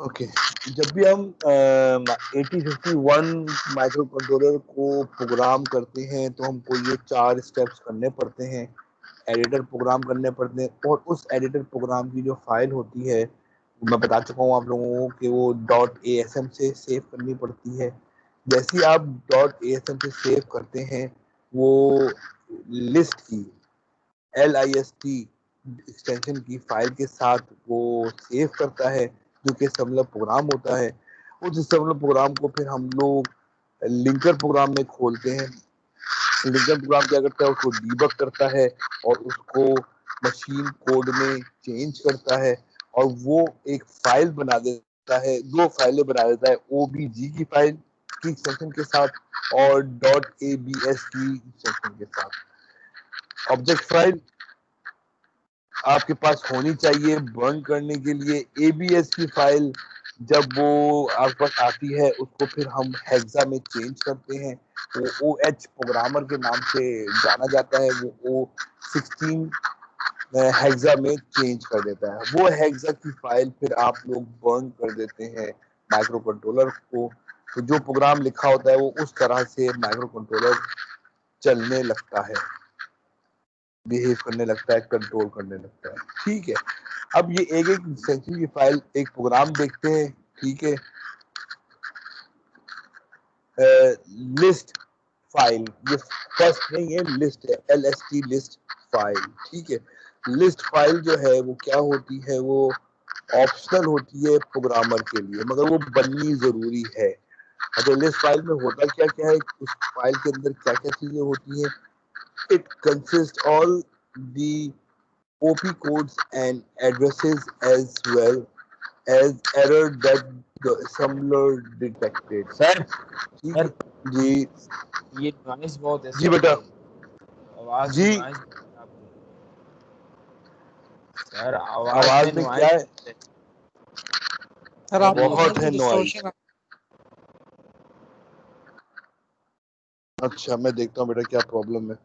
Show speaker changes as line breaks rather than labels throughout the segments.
Okay जब भी हम 8051 माइक्रो कंट्रोलर को प्रोग्राम करते हैं तो हमको ये 4 स्टेप्स करने पड़ते हैं। एडिटर प्रोग्राम करने पड़ते हैं और उस एडिटर प्रोग्राम की जो फाइल होती है मैं बता चुका हूँ आप लोगों को कि वो .asm से सेव करनी पड़ती है। जैसे ही आप .asm से सेव करते हैं वो लिस्ट की LIST एक्सटेंशन की फाइल के साथ वो सेव करता है जो कि असम्बलर प्रोग्राम होता है। उस असम्बलर प्रोग्राम को फिर हम लोग लिंकर प्रोग्राम में खोलते हैं। लिंकर प्रोग्राम क्या करता है, उसको डीबग करता है और उसको मशीन कोड में चेंज करता है और वो एक फाइल बना देता है, 2 फाइलें बना देता है, OBG की फाइल की एक्सटेंशन के साथ और .abs की एक्सटेंशन के साथ। ऑब्जेक्ट फाइल आपके पास होनी चाहिए बर्न करने के लिए। ABS की फाइल जब वो आपके पास आती है उसको फिर हम हेक्सा में चेंज करते हैं। वो OH प्रोग्रामर के नाम से जाना जाता है, वो O16 हेक्सा में चेंज कर देता है। वो हेक्सा की फाइल फिर आप लोग बर्न कर देते हैं माइक्रो कंट्रोलर को। तो जो प्रोग्राम लिखा होता है वो उस तरह से माइक्रो कंट्रोलर चलने लगता है, बिहेव करने लगता है, कंट्रोल करने लगता है। ठीक है, अब ये एक एक सेक्शन की फाइल एक प्रोग्राम देखते हैं। ठीक है, लिस्ट फाइल, ये फर्स्ट नहीं है, लिस्ट है, LST लिस्ट फाइल। ठीक है, लिस्ट फाइल जो है वो क्या होती है, वो ऑप्शनल होती है प्रोग्रामर के लिए मगर वो बननी जरूरी है। अच्छा, लिस्ट फाइल में होता क्या क्या है, उस फाइल के अंदर क्या क्या चीजें होती हैं। It consist all the OP codes and addresses as well as error that the assembler detected.
Sir
ठीक है जी
ये नॉइस बहुत है
जी
सर,
बेटा
आवाज
जी।
नॉइस आपकी। सर आवाज में
आवाज में क्या है,
सर आपको
ये
बहुत है नॉइज।
डिस्टॉर्शन।
अच्छा मैं देखता हूँ बेटा क्या प्रॉब्लम है,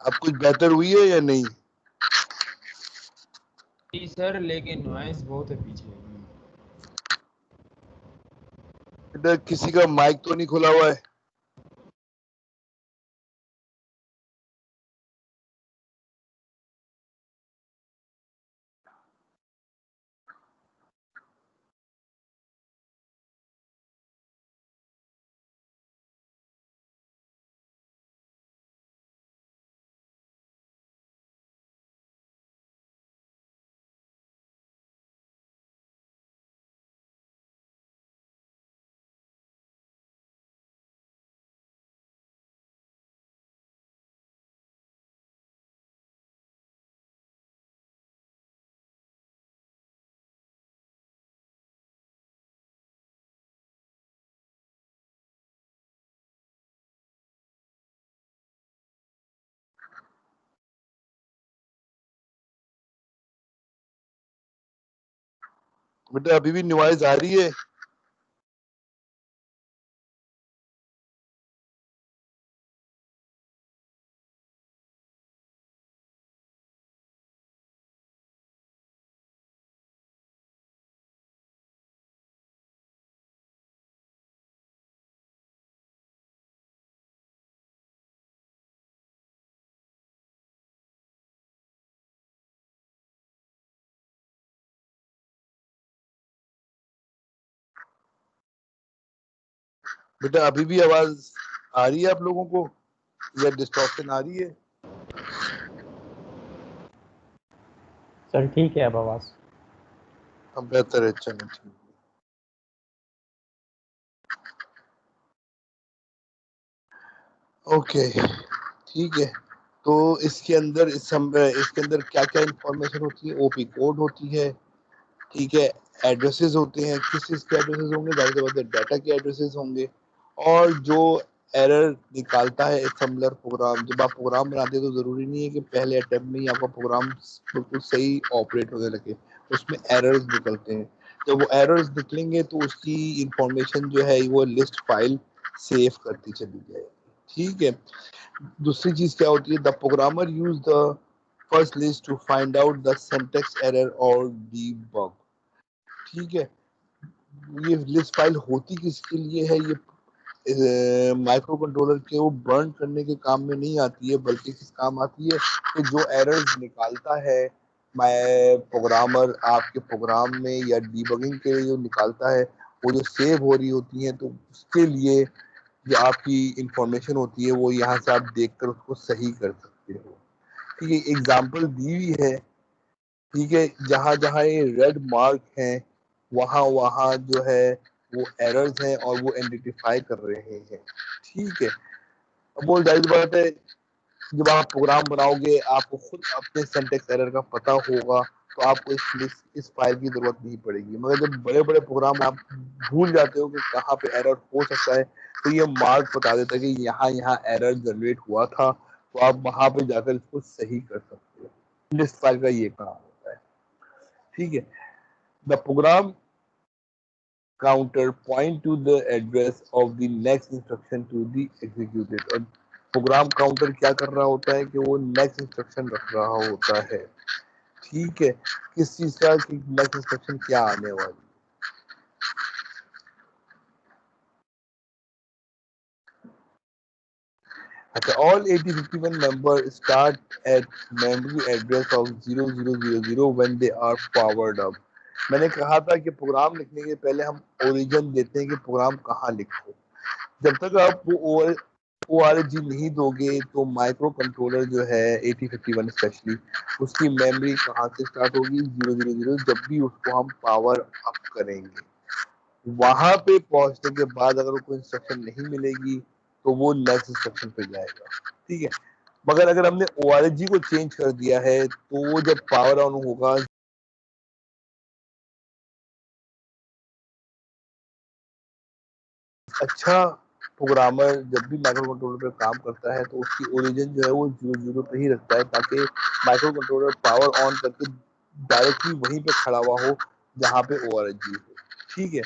अब कुछ बेहतर हुई है या नहीं।
जी सर, लेकिन नॉइस बहुत है पीछे।
बेटा किसी का माइक तो नहीं खुला हुआ है। बेटा अभी भी नॉइज आ रही है। बेटा अभी भी आवाज आ रही है आप लोगों को या डिस्टॉर्शन आ रही है।
सर ठीक है अब आवाज।
अब बेहतर है, चलो ठीक है। ओके ठीक है, तो इसके अंदर क्या क्या इंफॉर्मेशन होती है, OP कोड होती है। ठीक है, एड्रेसेस होते हैं, किस चीज के एड्रेसेस होंगे, जाहिर सी बात है डाटा के एड्रेसेस होंगे। और जो एरर निकालता है असम्बलर प्रोग्राम, जब आप प्रोग्राम बनाते हैं तो जरूरी नहीं है कि पहले अटेम्प्ट में ही आपका प्रोग्राम बिल्कुल सही ऑपरेट होने लगे, उसमें एरर्स निकलते हैं। जब वो एरर्स निकलेंगे तो उसकी इंफॉर्मेशन जो है वो लिस्ट फाइल सेव करती चली जाएगी। ठीक है, दूसरी चीज क्या होती है, the programmer use the first list to find out the syntax error or debug. ठीक है, ये लिस्ट फाइल होती किसके लिए है? ये माइक्रो कंट्रोलर के वो बर्न करने के काम में नहीं आती है, बल्कि किस काम आती है कि जो एरर्स निकालता है प्रोग्रामर आपके प्रोग्राम में या डीबगिंग के लिए जो निकालता है वो जो सेव हो रही होती है, तो उसके लिए जो आपकी इंफॉर्मेशन होती है वो यहाँ से आप देखकर उसको सही कर सकते हो। ठीक है, एग्जाम्पल दी हुई है। ठीक है, जहाँ जहाँ ये रेड मार्क है वहाँ वहाँ जो है वो एरर्स हैं और वो आइडेंटिफाई कर रहे हैं। ठीक है, अब वो जाहिर बात है जब आप प्रोग्राम बनाओगे आपको खुद अपने सिंटैक्स एरर का पता होगा, तो आपको इस फाइल की जरूरत नहीं पड़ेगी। मगर जब बड़े बड़े प्रोग्राम आप भूल जाते हो कि कहाँ पे एरर हो सकता है, तो ये मार्क बता देता है कि यहाँ यहाँ एरर जनरेट हुआ था, तो आप वहां पे जाकर इसको सही कर सकते हो। लिस्ट फाइल का ये काम होता है। ठीक है, the program counter point to the address of the next instruction to be executed। और प्रोग्राम काउंटर क्या कर रहा होता है कि वो नेक्स्ट इंस्ट्रक्शन रख रहा होता है। ठीक है, किस चीज का कि नेक्स्ट इंस्ट्रक्शन क्या आने वाली। अच्छा, all 8051 members start at memory address of 0000 when they are powered up। मैंने कहा था कि प्रोग्राम लिखने के पहले हम ओरिजिन देते हैं कि प्रोग्राम कहाँ लिखो। जब तक आप वो ORG नहीं दोगे तो माइक्रो कंट्रोलर जो है 8051 स्पेशली उसकी मेमोरी कहाँ से स्टार्ट होगी? 000 जब भी उसको हम पावर अप करेंगे। वहां पे पहुंचने के बाद अगर कोई इंस्ट्रक्शन नहीं मिलेगी तो वो नेक्स्ट इंस्ट्रक्शन पे जाएगा। ठीक है, मगर अगर हमने ORG को चेंज कर दिया है तो वो जब पावर ऑन होगा, अच्छा प्रोग्रामर जब भी माइक्रो कंट्रोलर पे काम करता है तो उसकी ओरिजिन जो है वो 00 पे ही रखता है, ताकि माइक्रो कंट्रोलर पावर ऑन करके डायरेक्टली वहीं पे खड़ा हुआ हो जहाँ पे ORG हो। ठीक है,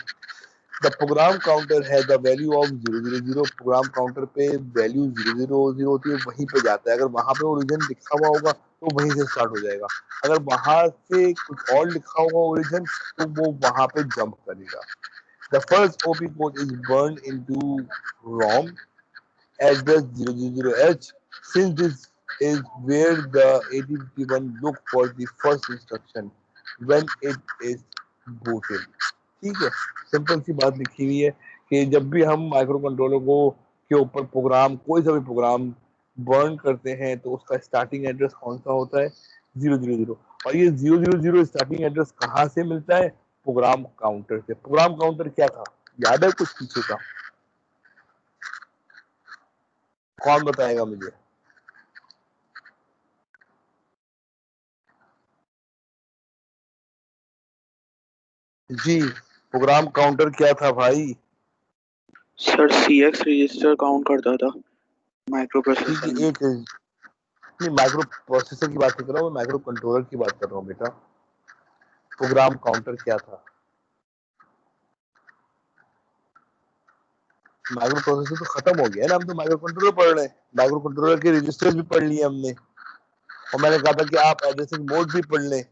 द प्रोग्राम काउंटर है the value of 000। Program counter पे वैल्यू 000 होती है, वहीं पे जाता है। अगर वहां पे ओरिजिन लिखा हुआ होगा तो वहीं से स्टार्ट हो जाएगा, अगर वहां से कुछ और लिखा होगा ओरिजिन तो वो वहां पे जंप करेगा। The first OP code is burned into ROM address 000H, since this is where the 8051 look for the first instruction when it is booted। ठीक है, सिंपल सी बात लिखी हुई है कि जब भी हम माइक्रो कंट्रोलर को के ऊपर प्रोग्राम कोई सा भी प्रोग्राम बर्न करते हैं तो उसका स्टार्टिंग एड्रेस कौन सा होता है? 000। और ये 000 स्टार्टिंग एड्रेस कहाँ से मिलता है? प्रोग्राम काउंटर से। प्रोग्राम काउंटर क्या था, याद है कुछ पीछे का? कौन बताएगा मुझे? जी, प्रोग्राम काउंटर क्या था भाई?
सर CX रजिस्टर काउंट करता था माइक्रो
ठीक
प्रोसेसर
है,
में।
एक नहीं, माइक्रो प्रोसेसर की बात नहीं कर रहा हूँ, मैं माइक्रो कंट्रोलर की बात कर रहा हूँ बेटा। प्रोग्राम काउंटर क्या था? माइक्रो प्रोसेसर तो खत्म हो गया है ना, हम तो माइक्रो कंट्रोलर पढ़ रहे हैं। माइक्रो कंट्रोलर के रजिस्टर्स भी पढ़ लिए हमने, और मैंने कहा था कि आप एड्रेसिंग मोड भी पढ़ लें।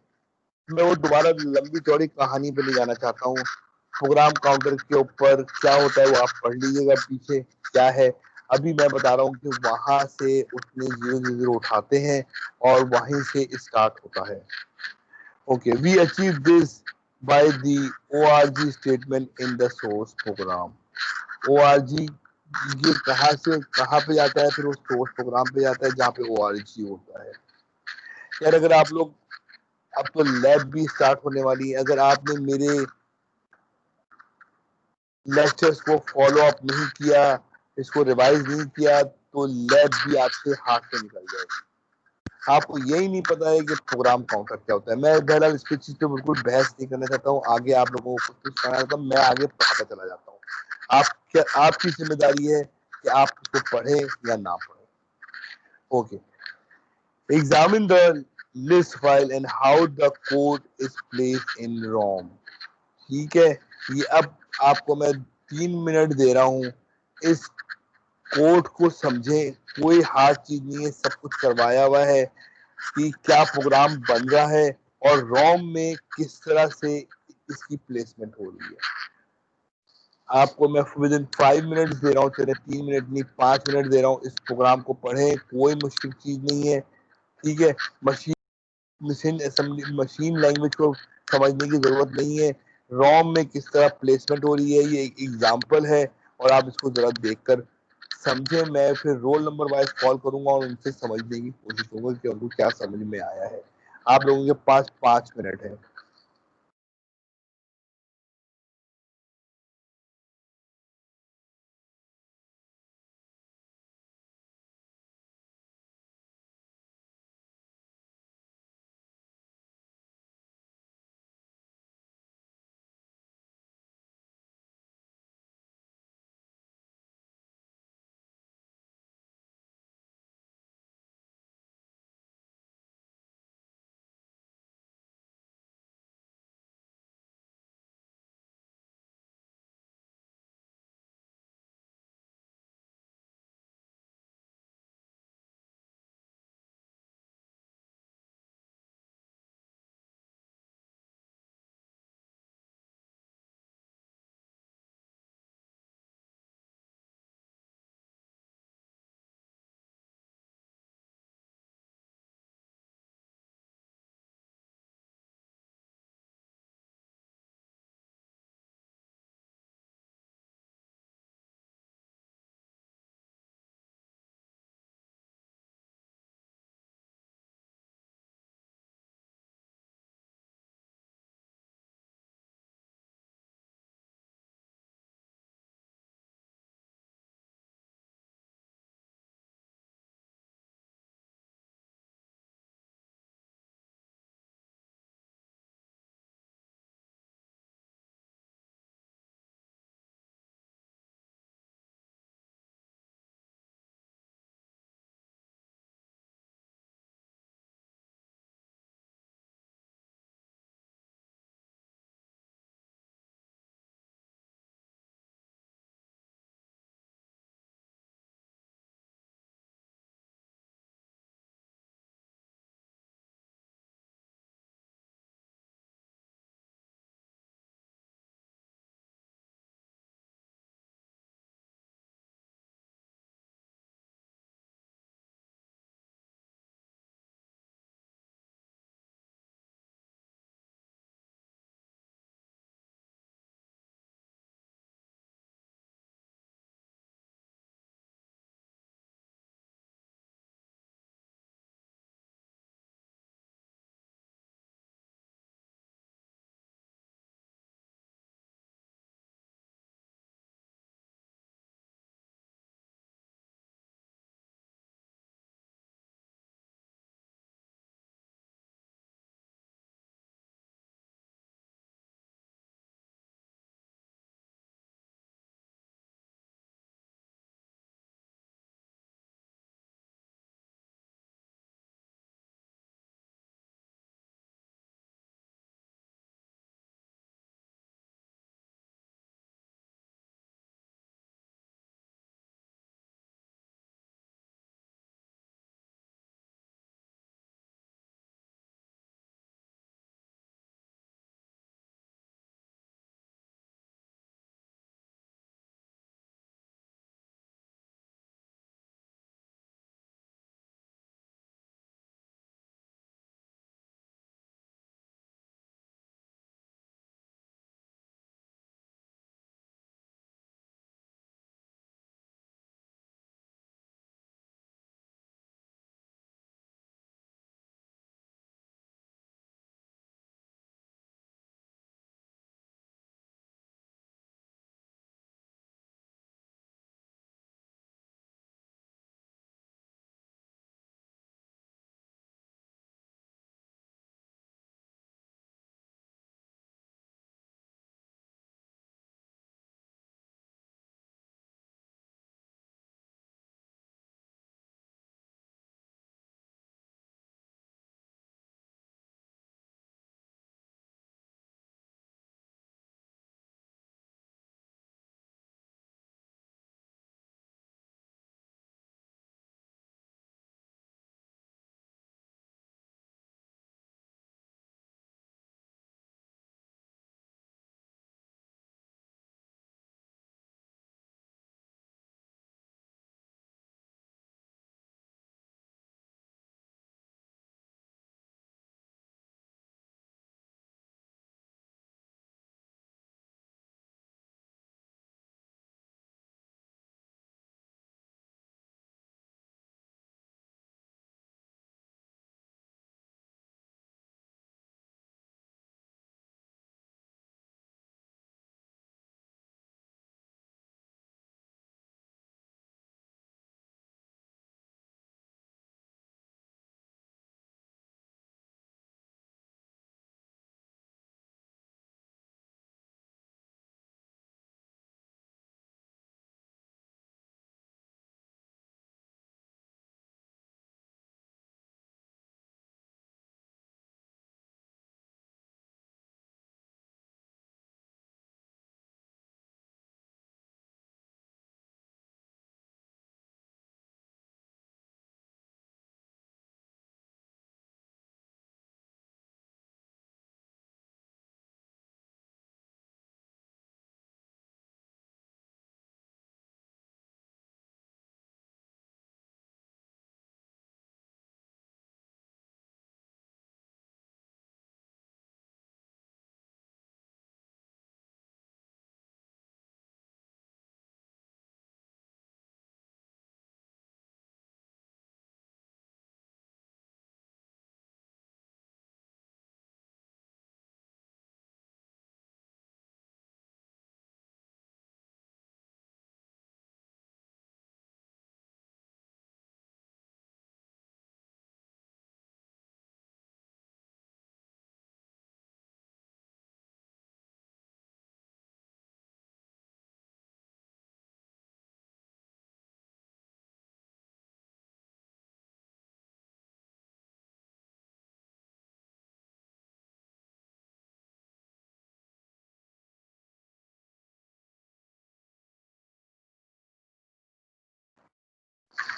मैं वो दोबारा लंबी चौड़ी कहानी पे ले जाना चाहता हूँ। प्रोग्राम काउंटर के ऊपर क्या होता है वो आप पढ़ लीजिएगा पीछे क्या है। अभी मैं बता रहा हूँ कि वहां से उसने 000 उठाते हैं और वहीं से स्टार्ट होता है। Okay, we achieve this by the ORG statement in the source program. ORG ये कहाँ से कहाँ पे जाता है? फिर वो सोर्स प्रोग्राम पे जाता है जहाँ पे ORG होता है। यार अगर आप लोग, अब तो लैब भी स्टार्ट होने वाली है, अगर आपने मेरे लेक्चर्स को फॉलो अप नहीं किया, इसको रिवाइज नहीं किया, तो लैब भी आपसे हाथ से निकल जाएगी। आपको यही नहीं पता है कि प्रोग्राम काउंटर क्या होता है। मैं बहरहाल इस चीज पे बिल्कुल बहस नहीं करना चाहता हूँ, आगे आप लोगों को कुछ करना चाहता हूँ, मैं आगे पढ़ाता चला जाता हूँ। आपकी जिम्मेदारी है कि आप उसको पढ़े या ना पढ़े। Okay, examine the list file and how the code is placed in ROM। ठीक है, ये अब आपको मैं 3 मिनट दे रहा हूँ, इस कोड को समझें। कोई हार्ड चीज नहीं है, सब कुछ करवाया हुआ है। कि क्या प्रोग्राम बन रहा है और रोम में किस तरह से इसकी प्लेसमेंट हो रही है। आपको मैं विद इन 5 मिनट्स दे रहा हूँ, चले 3 मिनट नहीं 5 मिनट दे रहा हूँ, इस प्रोग्राम को पढ़ें, कोई मुश्किल चीज नहीं है, ठीक है। मशीन असेंबली मशीन लैंग्वेज को समझने की जरूरत नहीं है, रोम में किस तरह प्लेसमेंट हो रही है ये एक एग्जाम्पल है और आप इसको जरा देखकर समझे। मैं फिर रोल नंबर वाइज कॉल करूंगा और उनसे समझने की कोशिश करूंगा कि उनको क्या समझ में आया है। आप लोगों के पास 5 मिनट है।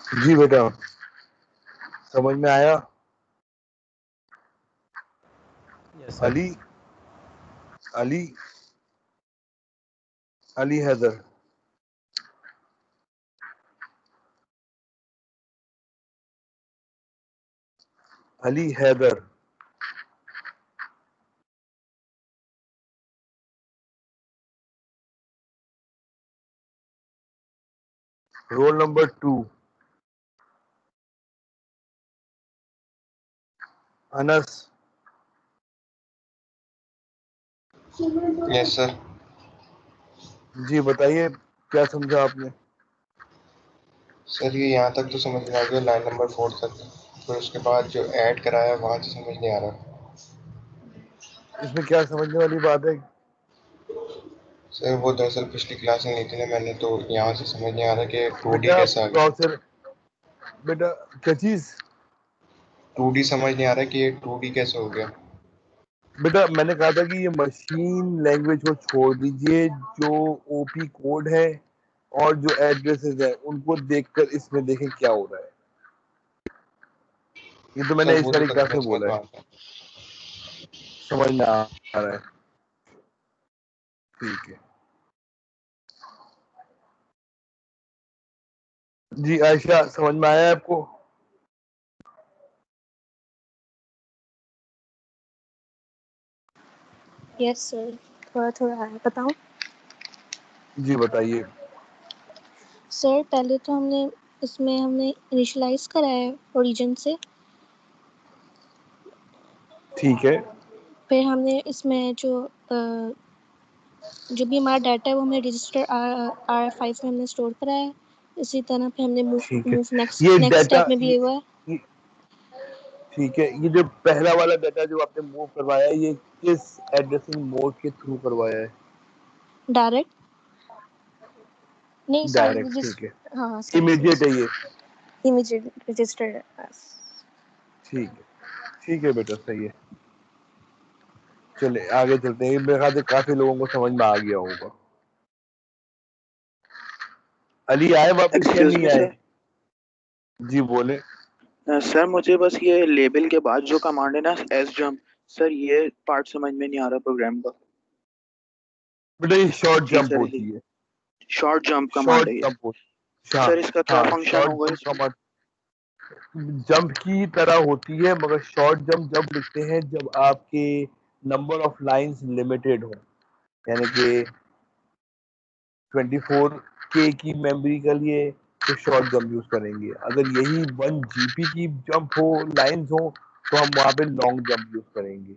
जी बेटा, समझ में आया?
Yes sir.
Ali Ali Ali Haider, Ali Haider. Roll number 2 Anas.
Yes sir.
जी बताइए, क्या समझा आपने?
सर ये यहाँ तक तो समझ में आ गया, लाइन नंबर 4 तक। फिर उसके बाद जो ऐड कराया वहाँ से समझ नहीं आ रहा।
इसमें क्या समझने वाली बात है?
सर वो दरअसल पिछली क्लास में नहीं थी ना मैंने, तो यहाँ से समझ नहीं आ रहा कि 2D
बेटा
कैसे आ गया।
ब्राउजर, बेटा क्या चीज?
2D समझ नहीं आ रहा कि ये 2D कैसे हो गया।
बेटा मैंने कहा था कि ये मशीन लैंग्वेज को छोड़ दीजिए, जो ओपी कोड है और जो एड्रेसेस है उनको देखकर इसमें देखें क्या हो रहा है। ये तो मैंने
सर
इस
वो तो
तरीके से
तकरीबन समझ
बोला
में
है,
आता है।
समझ में आ रहा है? ठीक है जी। आयशा, समझ में आया आपको?
यस सर, थोड़ा थोड़ा है, बताऊं?
जी बताइए।
सर पहले तो हमने इनिशियलाइज करा है ओरिजिन से,
ठीक है
फिर हमने इसमें जो भी हमारा डाटा है वो हमने रजिस्टर R5 में हमने स्टोर करा है। इसी तरह पे हमने
ठीक है।
मूव
ये
नेक्स्ट
डाटा
स्टेप में भी हुआ है।
ये- ठीक है, ये जो पहला वाला डाटा जो आपने मूव करवाया है, ये किस एड्रेसिंग मोड के थ्रू करवाया है?
डायरेक्ट नहीं सर,
डायरेक्ट, ठीक है।
हाँ सर,
इमीडिएट है ये?
Immediate registered.
ठीक है बेटा, सही है। चले आगे चलते हैं, मेरे ख्याल से काफी लोगों को समझ में आ गया होगा। अली आए वापस या
एक्सक्यूज
नहीं
मी
आए?
सर।
जी बोले।
सर मुझे बस ये लेबल के बाद जो कमांड है ना, एस जंप, सर ये पार्ट समझ में नहीं आ रहा प्रोग्राम का।
बेटा ये शॉर्ट
जी
जंप
सर,
होती है,
शॉर्ट जंप कमांड
शॉर्ट
है ये।
जंप होती है। हाँ
सर इसका क्या
हाँ,
फंक्शन
शॉर्ट
होगा
जंप
इसमें?
कमांड जंप की तरह होती है, मगर शॉर्ट जंप जब लिखते हैं जब आपके नंबर ऑफ लाइंस लिमिटेड हो, यानी कि 24K की मेमोरी के लिए तो शॉर्ट जंप यूज करेंगे। अगर यही 1 GB की जंप हो, लाइंस हो, तो हम वहाँ पे लॉन्ग जंप यूज करेंगे।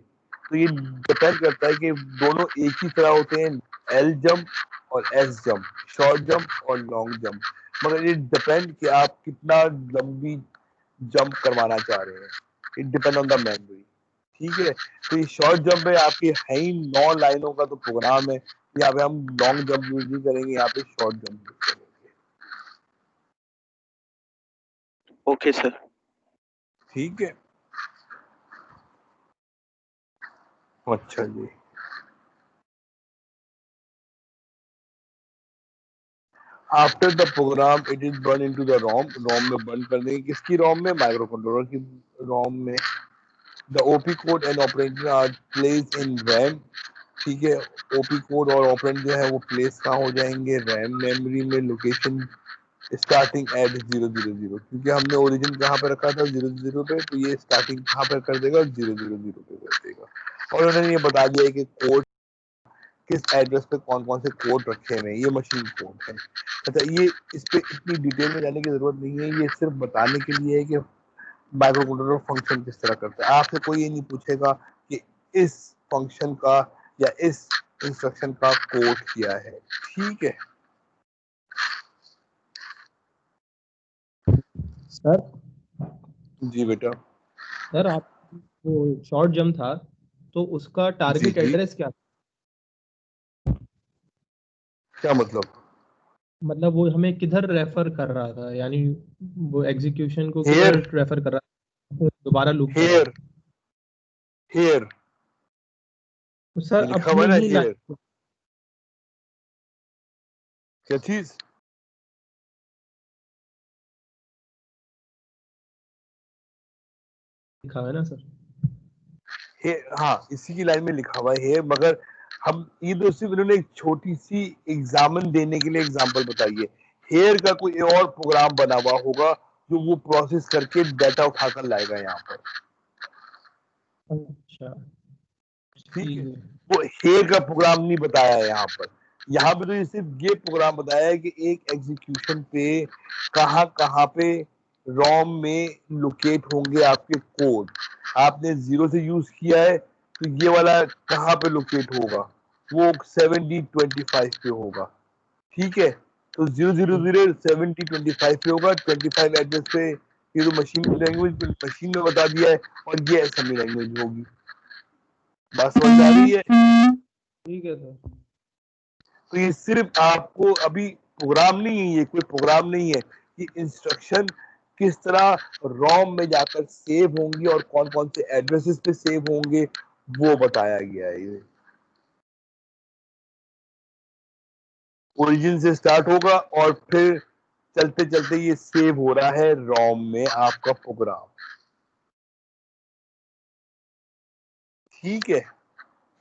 तो ये डिपेंड करता है कि दोनों एक ही तरह होते हैं, एल जंप और एस जंप, शॉर्ट जंप और लॉन्ग जंप, मगर ये डिपेंड कि आप कितना लंबी जंप करवाना चाह रहे हैं। It depend on the memory. ठीक है, तो ये शॉर्ट जंप है आपकी है ही 9 लाइनों का तो प्रोग्राम है, यहाँ पे हम लॉन्ग जंप यूज नहीं करेंगे, यहाँ पे शॉर्ट जंप यूज करेंगे।
Okay sir.
ठीक है, अच्छा जी। After the program it is burn into the ROM, ROM में बर्न कर देंगे। किसकी रोम में? माइक्रो कंट्रोलर की रोम में। The op code and operand are place in RAM. ठीक है, ओपी कोड और ऑपरेंड जो है वो प्लेस कहाँ हो जाएंगे? रैम मेमोरी में, लोकेशन स्टार्टिंग एट 000, क्योंकि हमने ओरिजिन कहाँ पे रखा था? 00 पे, तो ये स्टार्टिंग कहाँ पे कर देगा? 000 पे कर देगा। और उन्होंने ये बता दिया है कि कोड किस एड्रेस पे कौन कौन से कोड रखे हुए हैं, ये मशीन कोड है। अच्छा, ये इस पे इतनी डिटेल में जाने की जरूरत नहीं है, ये सिर्फ बताने के लिए है कि माइक्रो कंट्रोलर फंक्शन किस तरह करता है। आपसे कोई ये नहीं पूछेगा कि इस फंक्शन का या इस इंस्ट्रक्शन का कोड क्या है। ठीक है
सर
जी बेटा।
सर आप वो शॉर्ट जंप था तो उसका
जी
टारगेट
जी,
एड्रेस क्या था?
क्या मतलब?
मतलब वो हमें किधर रेफर कर रहा था, यानी वो एग्जीक्यूशन को
हेयर,
किधर रेफर कर रहा था, दोबारा लूप कर रहा
हेयर,
था?
हेयर,
तो सर
ये लिखा हुआ
अपनी
है ना,
ही
हेयर।
लाइन,
क्या चीज?
लिखा हुआ है ना सर?
हाँ, इसी की लाइन में लिखा हुआ है, मगर हम ये तो सिर्फ इन्होंने एक छोटी सी एग्जामन देने के लिए एग्जांपल बताई है। हेयर का कोई और प्रोग्राम बना हुआ होगा जो वो प्रोसेस करके डाटा उठाकर लाएगा यहाँ पर।
अच्छा
ठीक है,
ठीक है।
वो हेयर का प्रोग्राम नहीं बताया है यहाँ पर। यहाँ पे तो ये सिर्फ ये प्रोग्राम बताया है कि एक एग्जीक्यूशन पे कहाँ कहाँ पे रोम में लोकेट होंगे आपके कोड। आपने 0 से यूज किया है तो ये वाला कहाँ पे लोकेट होगा, वो 7025 पे होगा। ठीक है, तो 000 7025 पे होगा। 25 एड्रेस पे ये तो मशीन लैंग्वेज मशीन में बता दिया है, और ये असेंबली लैंग्वेज होगी। बात समझ आ रही है?
ठीक है सर।
तो ये सिर्फ आपको अभी प्रोग्राम नहीं है, ये कोई प्रोग्राम नहीं है, ये इंस्ट्रक्शन किस तरह रोम में जाकर सेव होंगी और कौन कौन से एड्रेसेस पे सेव होंगे वो बताया गया है। ये ओरिजिन से स्टार्ट होगा और फिर चलते चलते ये सेव हो रहा है रोम में आपका प्रोग्राम। ठीक है,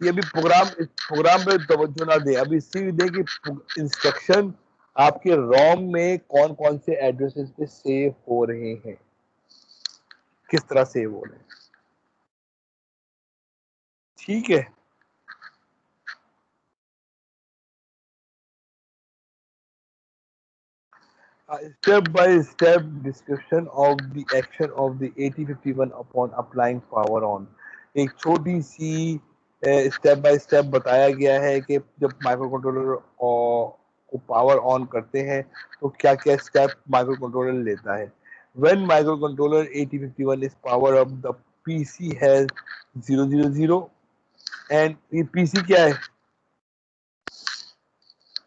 ये अभी प्रोग्राम पे तवज्जो ना दें, अभी इसी दें कि इंस्ट्रक्शन आपके रोम में कौन कौन से एड्रेसेस पे सेव हो रहे हैं, किस तरह सेव हो रहे हैं। ठीक है, step by step description of the action of the 8051 upon applying power on. एक छोटी सी स्टेप बाय स्टेप बताया गया है कि जब माइक्रो कंट्रोलर को पावर ऑन करते हैं तो क्या क्या स्टेप माइक्रो कंट्रोलर लेता है। When micro controller 8051 is power up the PC has 000 and ये पीसी क्या है,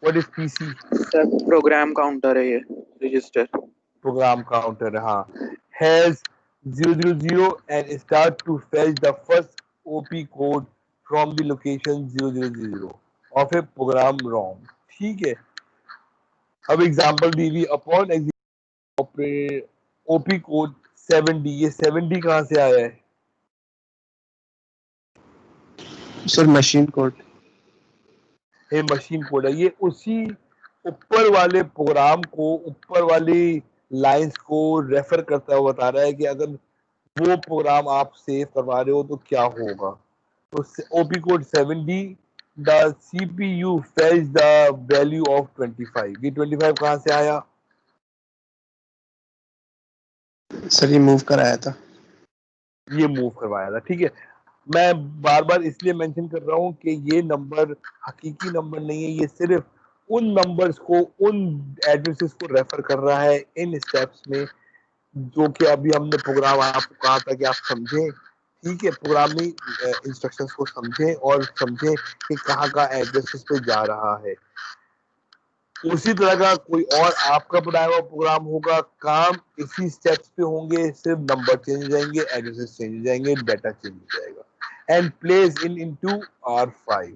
what is PC?
Sir program counter है ये, रजिस्टर।
प्रोग्राम काउंटर, हाँ, has 000 and start to fetch the first OP code from the location 000 of a program ROM। ठीक है, अब example दी हुई अपॉन ओपी कोड 7D, ये 7D कहाँ से आया है?
Sir machine code.
ये मशीन कोड है, ये उसी ऊपर वाले प्रोग्राम को, ऊपर वाली लाइंस को रेफर करता हुआ बता रहा है कि अगर वो प्रोग्राम आप सेव करवा रहे हो तो क्या होगा। तो OP code 7D, the CPU fetch the value of 25। ये 25 कहाँ से आया?
सर ये मूव कराया था।
ये मूव करवाया था। ठीक है, मैं बार बार इसलिए मेंशन कर रहा हूँ कि ये नंबर हकीकी नंबर नहीं है, ये सिर्फ उन नंबर्स को, उन एड्रेसेस को रेफर कर रहा है इन स्टेप्स में जो कि अभी हमने प्रोग्राम आपको कहा था कि आप समझें। ठीक है, प्रोग्रामिंग इंस्ट्रक्शंस को समझें और समझें कि कहाँ कहाँ एड्रेसेस पे जा रहा है। उसी तरह का कोई और आपका बनाया हुआ प्रोग्राम होगा, काम इसी स्टेप्स पे होंगे, सिर्फ नंबर चेंज हो जाएंगे, एड्रेसेस चेंज हो जाएंगे, डाटा चेंज हो जाएगा। And place into R5।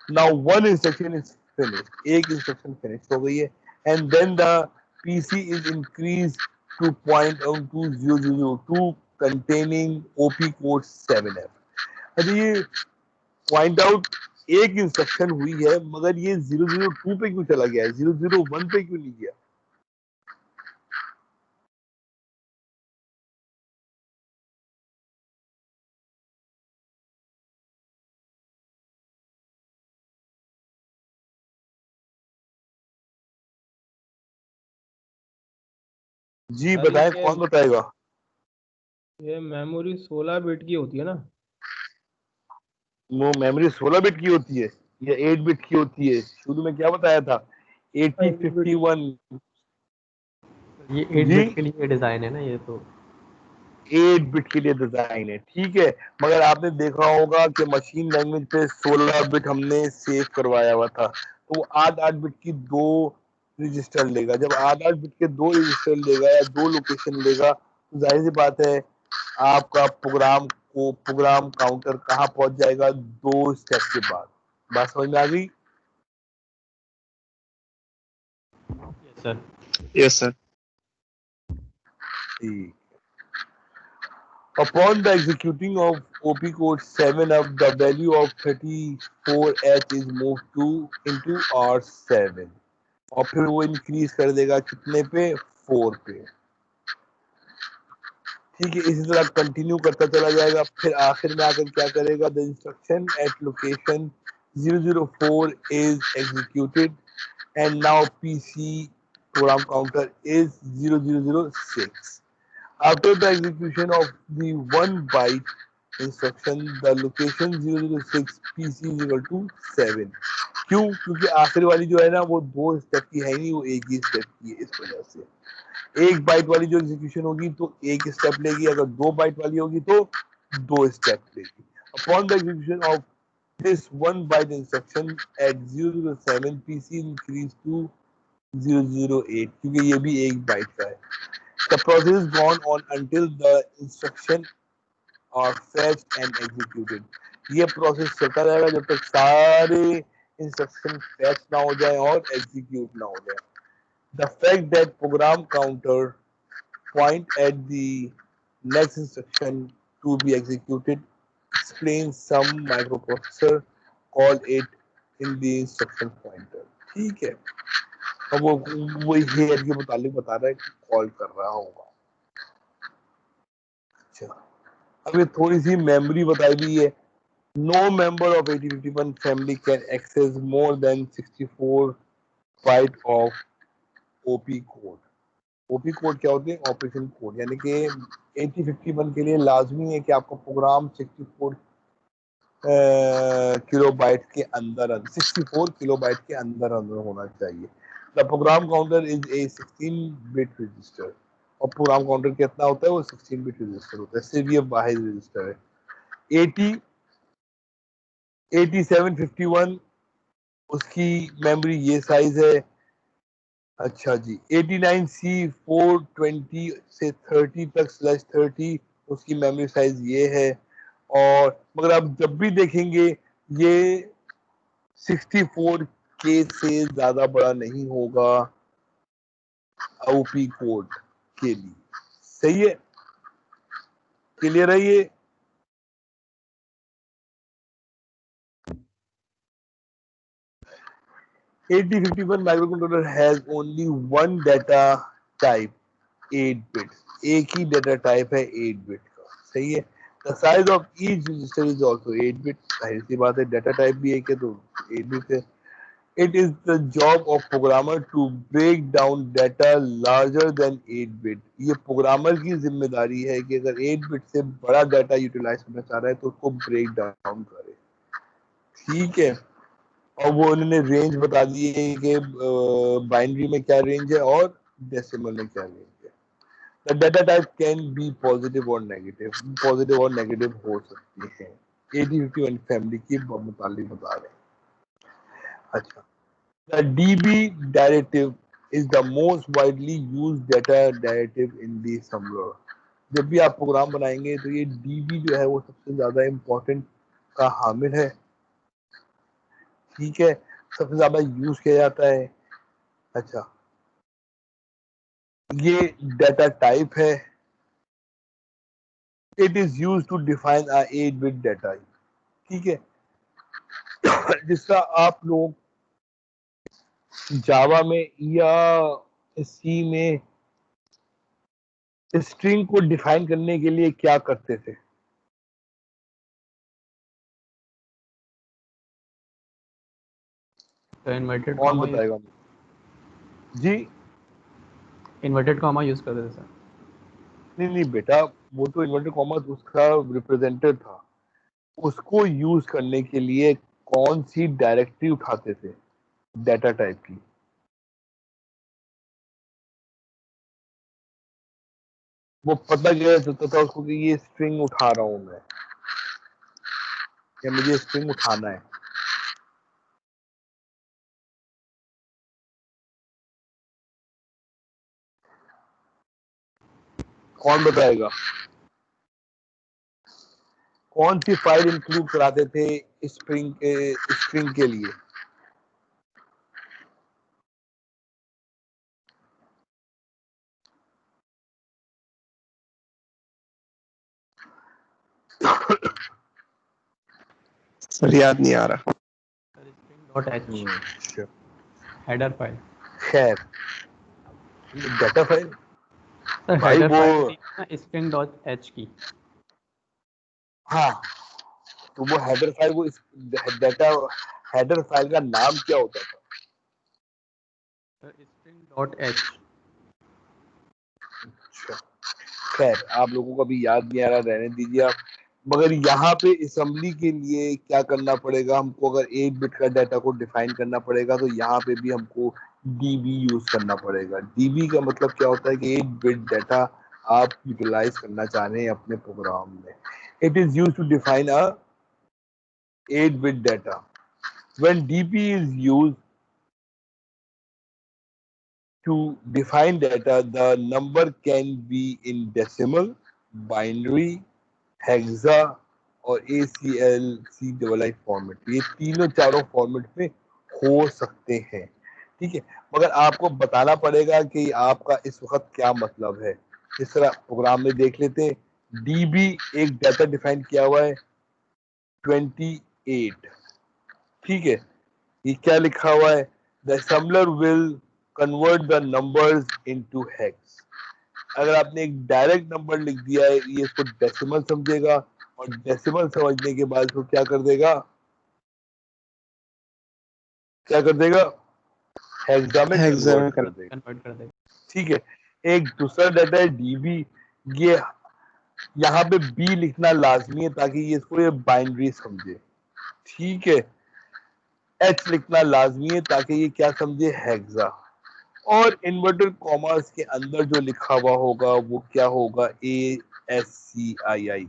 Now one instruction is finished, एक इंस्ट्रक्शन फिनिश हो गई है, and then the PC is increase to point to 002 containing OP code 7F। अच्छा, ये पॉइंट आउट एक इंस्ट्रक्शन हुई है, मगर ये 002 पे क्यों चला गया है, 001 पे क्यों नहीं गया? जी
सर
बताएं, कौन बताएगा?
ये मेमोरी 16 बिट की होती है ना?
वो मेमोरी 16 बिट की होती है या 8 बिट की होती है? शुरू में क्या बताया था? 8051।
ये 8
जी,
बिट के लिए डिजाइन है ना ये तो।
8 बिट के लिए डिजाइन है, ठीक है, मगर आपने देखा होगा कि मशीन लैंग्वेज पे 16 बिट हमने सेव करवाया हुआ था, तो वो 8 बिट की दो रजिस्टर लेगा। जब 8 बिट के दो रजिस्टर लेगा या दो लोकेशन लेगा तो जाहिर सी बात है आपका प्रोग्राम काउंटर कहाँ पहुंच जाएगा? 2 स्टेप के बाद। बात समझ में आ गई?
Sir
yes sir.
ठीक। Upon the executing of OP code 7 up, the value of 34H is moved to into R7 और फिर वो इंक्रीज कर देगा कितने पे 4 पे। ठीक है, इसी तरह कंटिन्यू करता चला जाएगा। फिर आखिर में आकर क्या करेगा, the instruction at location 004 is executed and now PC program counter is 0006। After the execution of the 1 byte instruction, the location 006 PC is equal to 7। क्यों? क्योंकि आखिरी वाली जो है ना वो 2 स्टेप की है नहीं, वो एक ही स्टेप की है। इस वजह से 1 बाइट वाली जो एग्जीक्यूशन होगी तो 1 स्टेप लेगी, अगर 2 बाइट वाली होगी तो 2 स्टेप लेगी। Upon the execution of this 1 byte instruction at 007 PC increase to 008 क्योंकि ये भी 1 बाइट का है। The process is gone on until the instruction are fetched and executed। ये प्रोसेस चलता रहेगा जब तक सारे इंस्ट्रक्शन फैच ना हो जाए और एग्जीक्यूट ना हो जाए। The fact that program counter point at the next instruction to be executed explains some microprocessor call it in the instruction pointer। ठीक है, अब वो हेयर के मुतालिक बता रहा है कि कॉल कर रहा होगा। अब ये थोड़ी सी मेमोरी बताई हुई है। No member of 8051 family can access more than 64 byte of op code. Op code क्या होते हैं? Operation code. यानी कि 8051 के लिए लाजमी है कि आपका प्रोग्राम 64 किलोबाइट के अंदर 64 किलोबाइट के अंदर होना चाहिए। The programme counter is a 16 bit register और प्रोग्राम काउंटर कितना होता है? वो 16 बिट रजिस्टर होता है, सिर्फ ये वाहिद रजिस्टर है। 8751 उसकी मेमोरी ये साइज है। अच्छा जी, 89C 420 से 30 तक /30 उसकी मेमोरी साइज ये है। और मगर आप जब भी देखेंगे ये 64K से ज्यादा बड़ा नहीं होगा ओपी कोड के लिए। सही है, क्लियर है ये? $8051 microcontroller has only one data type 8 bits। एक ही डेटा टाइप है 8 बिट का। सही है। The size of each register is also 8 bit। जाहिर सी बात है, डेटा टाइप भी एक है तो 8 बिट है। It is the job of programmer to break down data larger than 8 bit। ये प्रोग्रामर की जिम्मेदारी है कि अगर 8 बिट से बड़ा डाटा यूटिलाइज करना चाह रहा है तो उसको ब्रेक डाउन करे। ठीक है, और वो उन्होंने रेंज बता दी है कि बाइनरी में क्या रेंज है और डेसिमल में क्या रेंज है। The data type can be positive और नेगेटिव। पॉजिटिव और नेगेटिव हो सकती है। 8051 फैमिली की मुतालिक बता रहे हैं। अच्छा, the dB directive is the most widely used data directive in the assembler। जब भी आप प्रोग्राम बनाएंगे तो ये डीबी जो है वो सबसे ज्यादा इंपॉर्टेंट का हामिल है। ठीक है, सबसे ज्यादा यूज किया जाता है। अच्छा, ये डाटा टाइप है। It is use to define a 8 bit data. ठीक है, जिसका आप लोग जावा में या सी में स्ट्रिंग को डिफाइन करने के लिए क्या करते थे?
तो इन्वर्टेड
कौन
कॉमा
बताएगा जी?
इन्वर्टेड कॉमा यूज करते थे सर।
नहीं बेटा, वो तो इन्वर्टेड कॉमा उसका रिप्रेजेंटेटिव था। उसको यूज करने के लिए कौन सी डायरेक्टरी उठाते थे डाटा टाइप की? वो पता क्या चलता था उसको कि ये स्ट्रिंग उठा रहा हूं मैं या मुझे स्ट्रिंग उठाना है। कौन बताएगा? कौन सी फाइल इंक्लूड कराते थे स्ट्रिंग के लिए?
सर याद नहीं आ रहा।
string.h
अच्छा,
हेडर फाइल।
खैर डाटा फाइल
सर
भाई
हेडर
वो,
फाइल ना string.h की।
हाँ तो वो हेडर फाइल, वो डाटा हेडर फाइल का नाम क्या होता था?
Sir string.h।
अच्छा, खैर आप लोगों को अभी याद नहीं आ रहा, रहने दीजिए आप। मगर यहाँ पे असेंबली के लिए क्या करना पड़ेगा हमको? अगर 8 बिट का डाटा को डिफाइन करना पड़ेगा तो यहाँ पे भी हमको डीबी यूज करना पड़ेगा। डीबी का मतलब क्या होता है कि 8 बिट डाटा आप यूटिलाइज करना चाह रहे हैं अपने प्रोग्राम में। It is use to define a 8 bit data. When DB is used to define data, the number can be in decimal, binary, hexa और ACL फॉर्मेट। ये तीनों चारों फॉर्मेट में हो सकते हैं, ठीक है। मगर आपको बताना पड़ेगा कि आपका इस वक्त क्या मतलब है। इस तरह प्रोग्राम में देख लेते हैं। DB एक डाटा डिफाइन किया हुआ है 28, ठीक है। ये क्या लिखा हुआ है? The assembler will convert the numbers into hex। अगर आपने एक डायरेक्ट नंबर लिख दिया है, ये इसको डेसिमल समझेगा और डेसिमल समझने के बाद इसको क्या कर देगा? क्या कर देगा? हेक्सा में
हेक्सा में
कन्वर्ट कर देगा,
कन्वर्ट कर देगा।
ठीक है। एक दूसरा डाटा है डीबी, ये यहाँ पे बी लिखना लाजमी है ताकि ये इसको ये बाइनरी समझे, ठीक है। एच लिखना लाजमी है ताकि ये क्या समझे? हेक्सा। और इन्वर्टेड कॉमास के अंदर जो लिखा हुआ होगा वो क्या होगा? ASCII,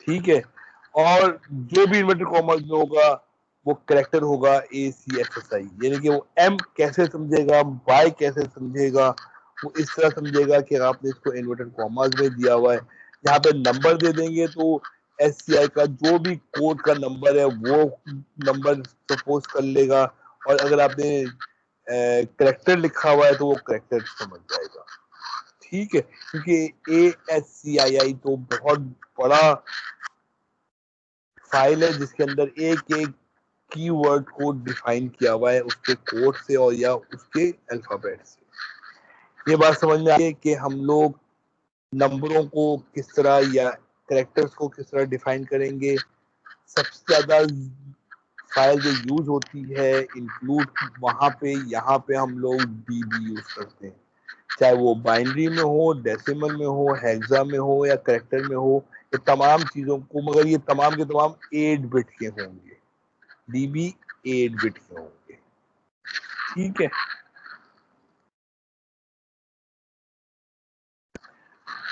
ठीक है। और जो भी इन्वर्टेड कॉमास में होगा वो करेक्टर होगा ACSSI। यानी कि वो M कैसे समझेगा, Y कैसे समझेगा, वो इस तरह समझेगा कि आपने इसको इन्वर्टेड कॉमास में दिया हुआ है। यहाँ पे नंबर दे देंगे तो SCI का जो भी कोड का नंबर है वो नंबर सपोज कर लेगा, और अगर आपने करेक्टर लिखा हुआ है तो वो करेक्टर समझ जाएगा, ठीक है। क्योंकि ASCII तो बहुत बड़ा फाइल है जिसके अंदर एक एक कीवर्ड को डिफाइन किया हुआ है उसके कोड से और या उसके अल्फाबेट से। ये बात समझ में आई है कि हम लोग नंबरों को किस तरह या कैरेक्टर्स को किस तरह डिफाइन करेंगे। सबसे ज्यादा फाइल जो यूज होती है इंक्लूड, वहां पे यहाँ पे हम लोग डीबी यूज करते हैं, चाहे वो बाइनरी में हो, डेसिमल में हो, हेक्सा में हो या कैरेक्टर में हो। ये तमाम चीजों को, मगर ये तमाम के तमाम 8 बिट के होंगे। डीबी 8 बिट के होंगे, ठीक है।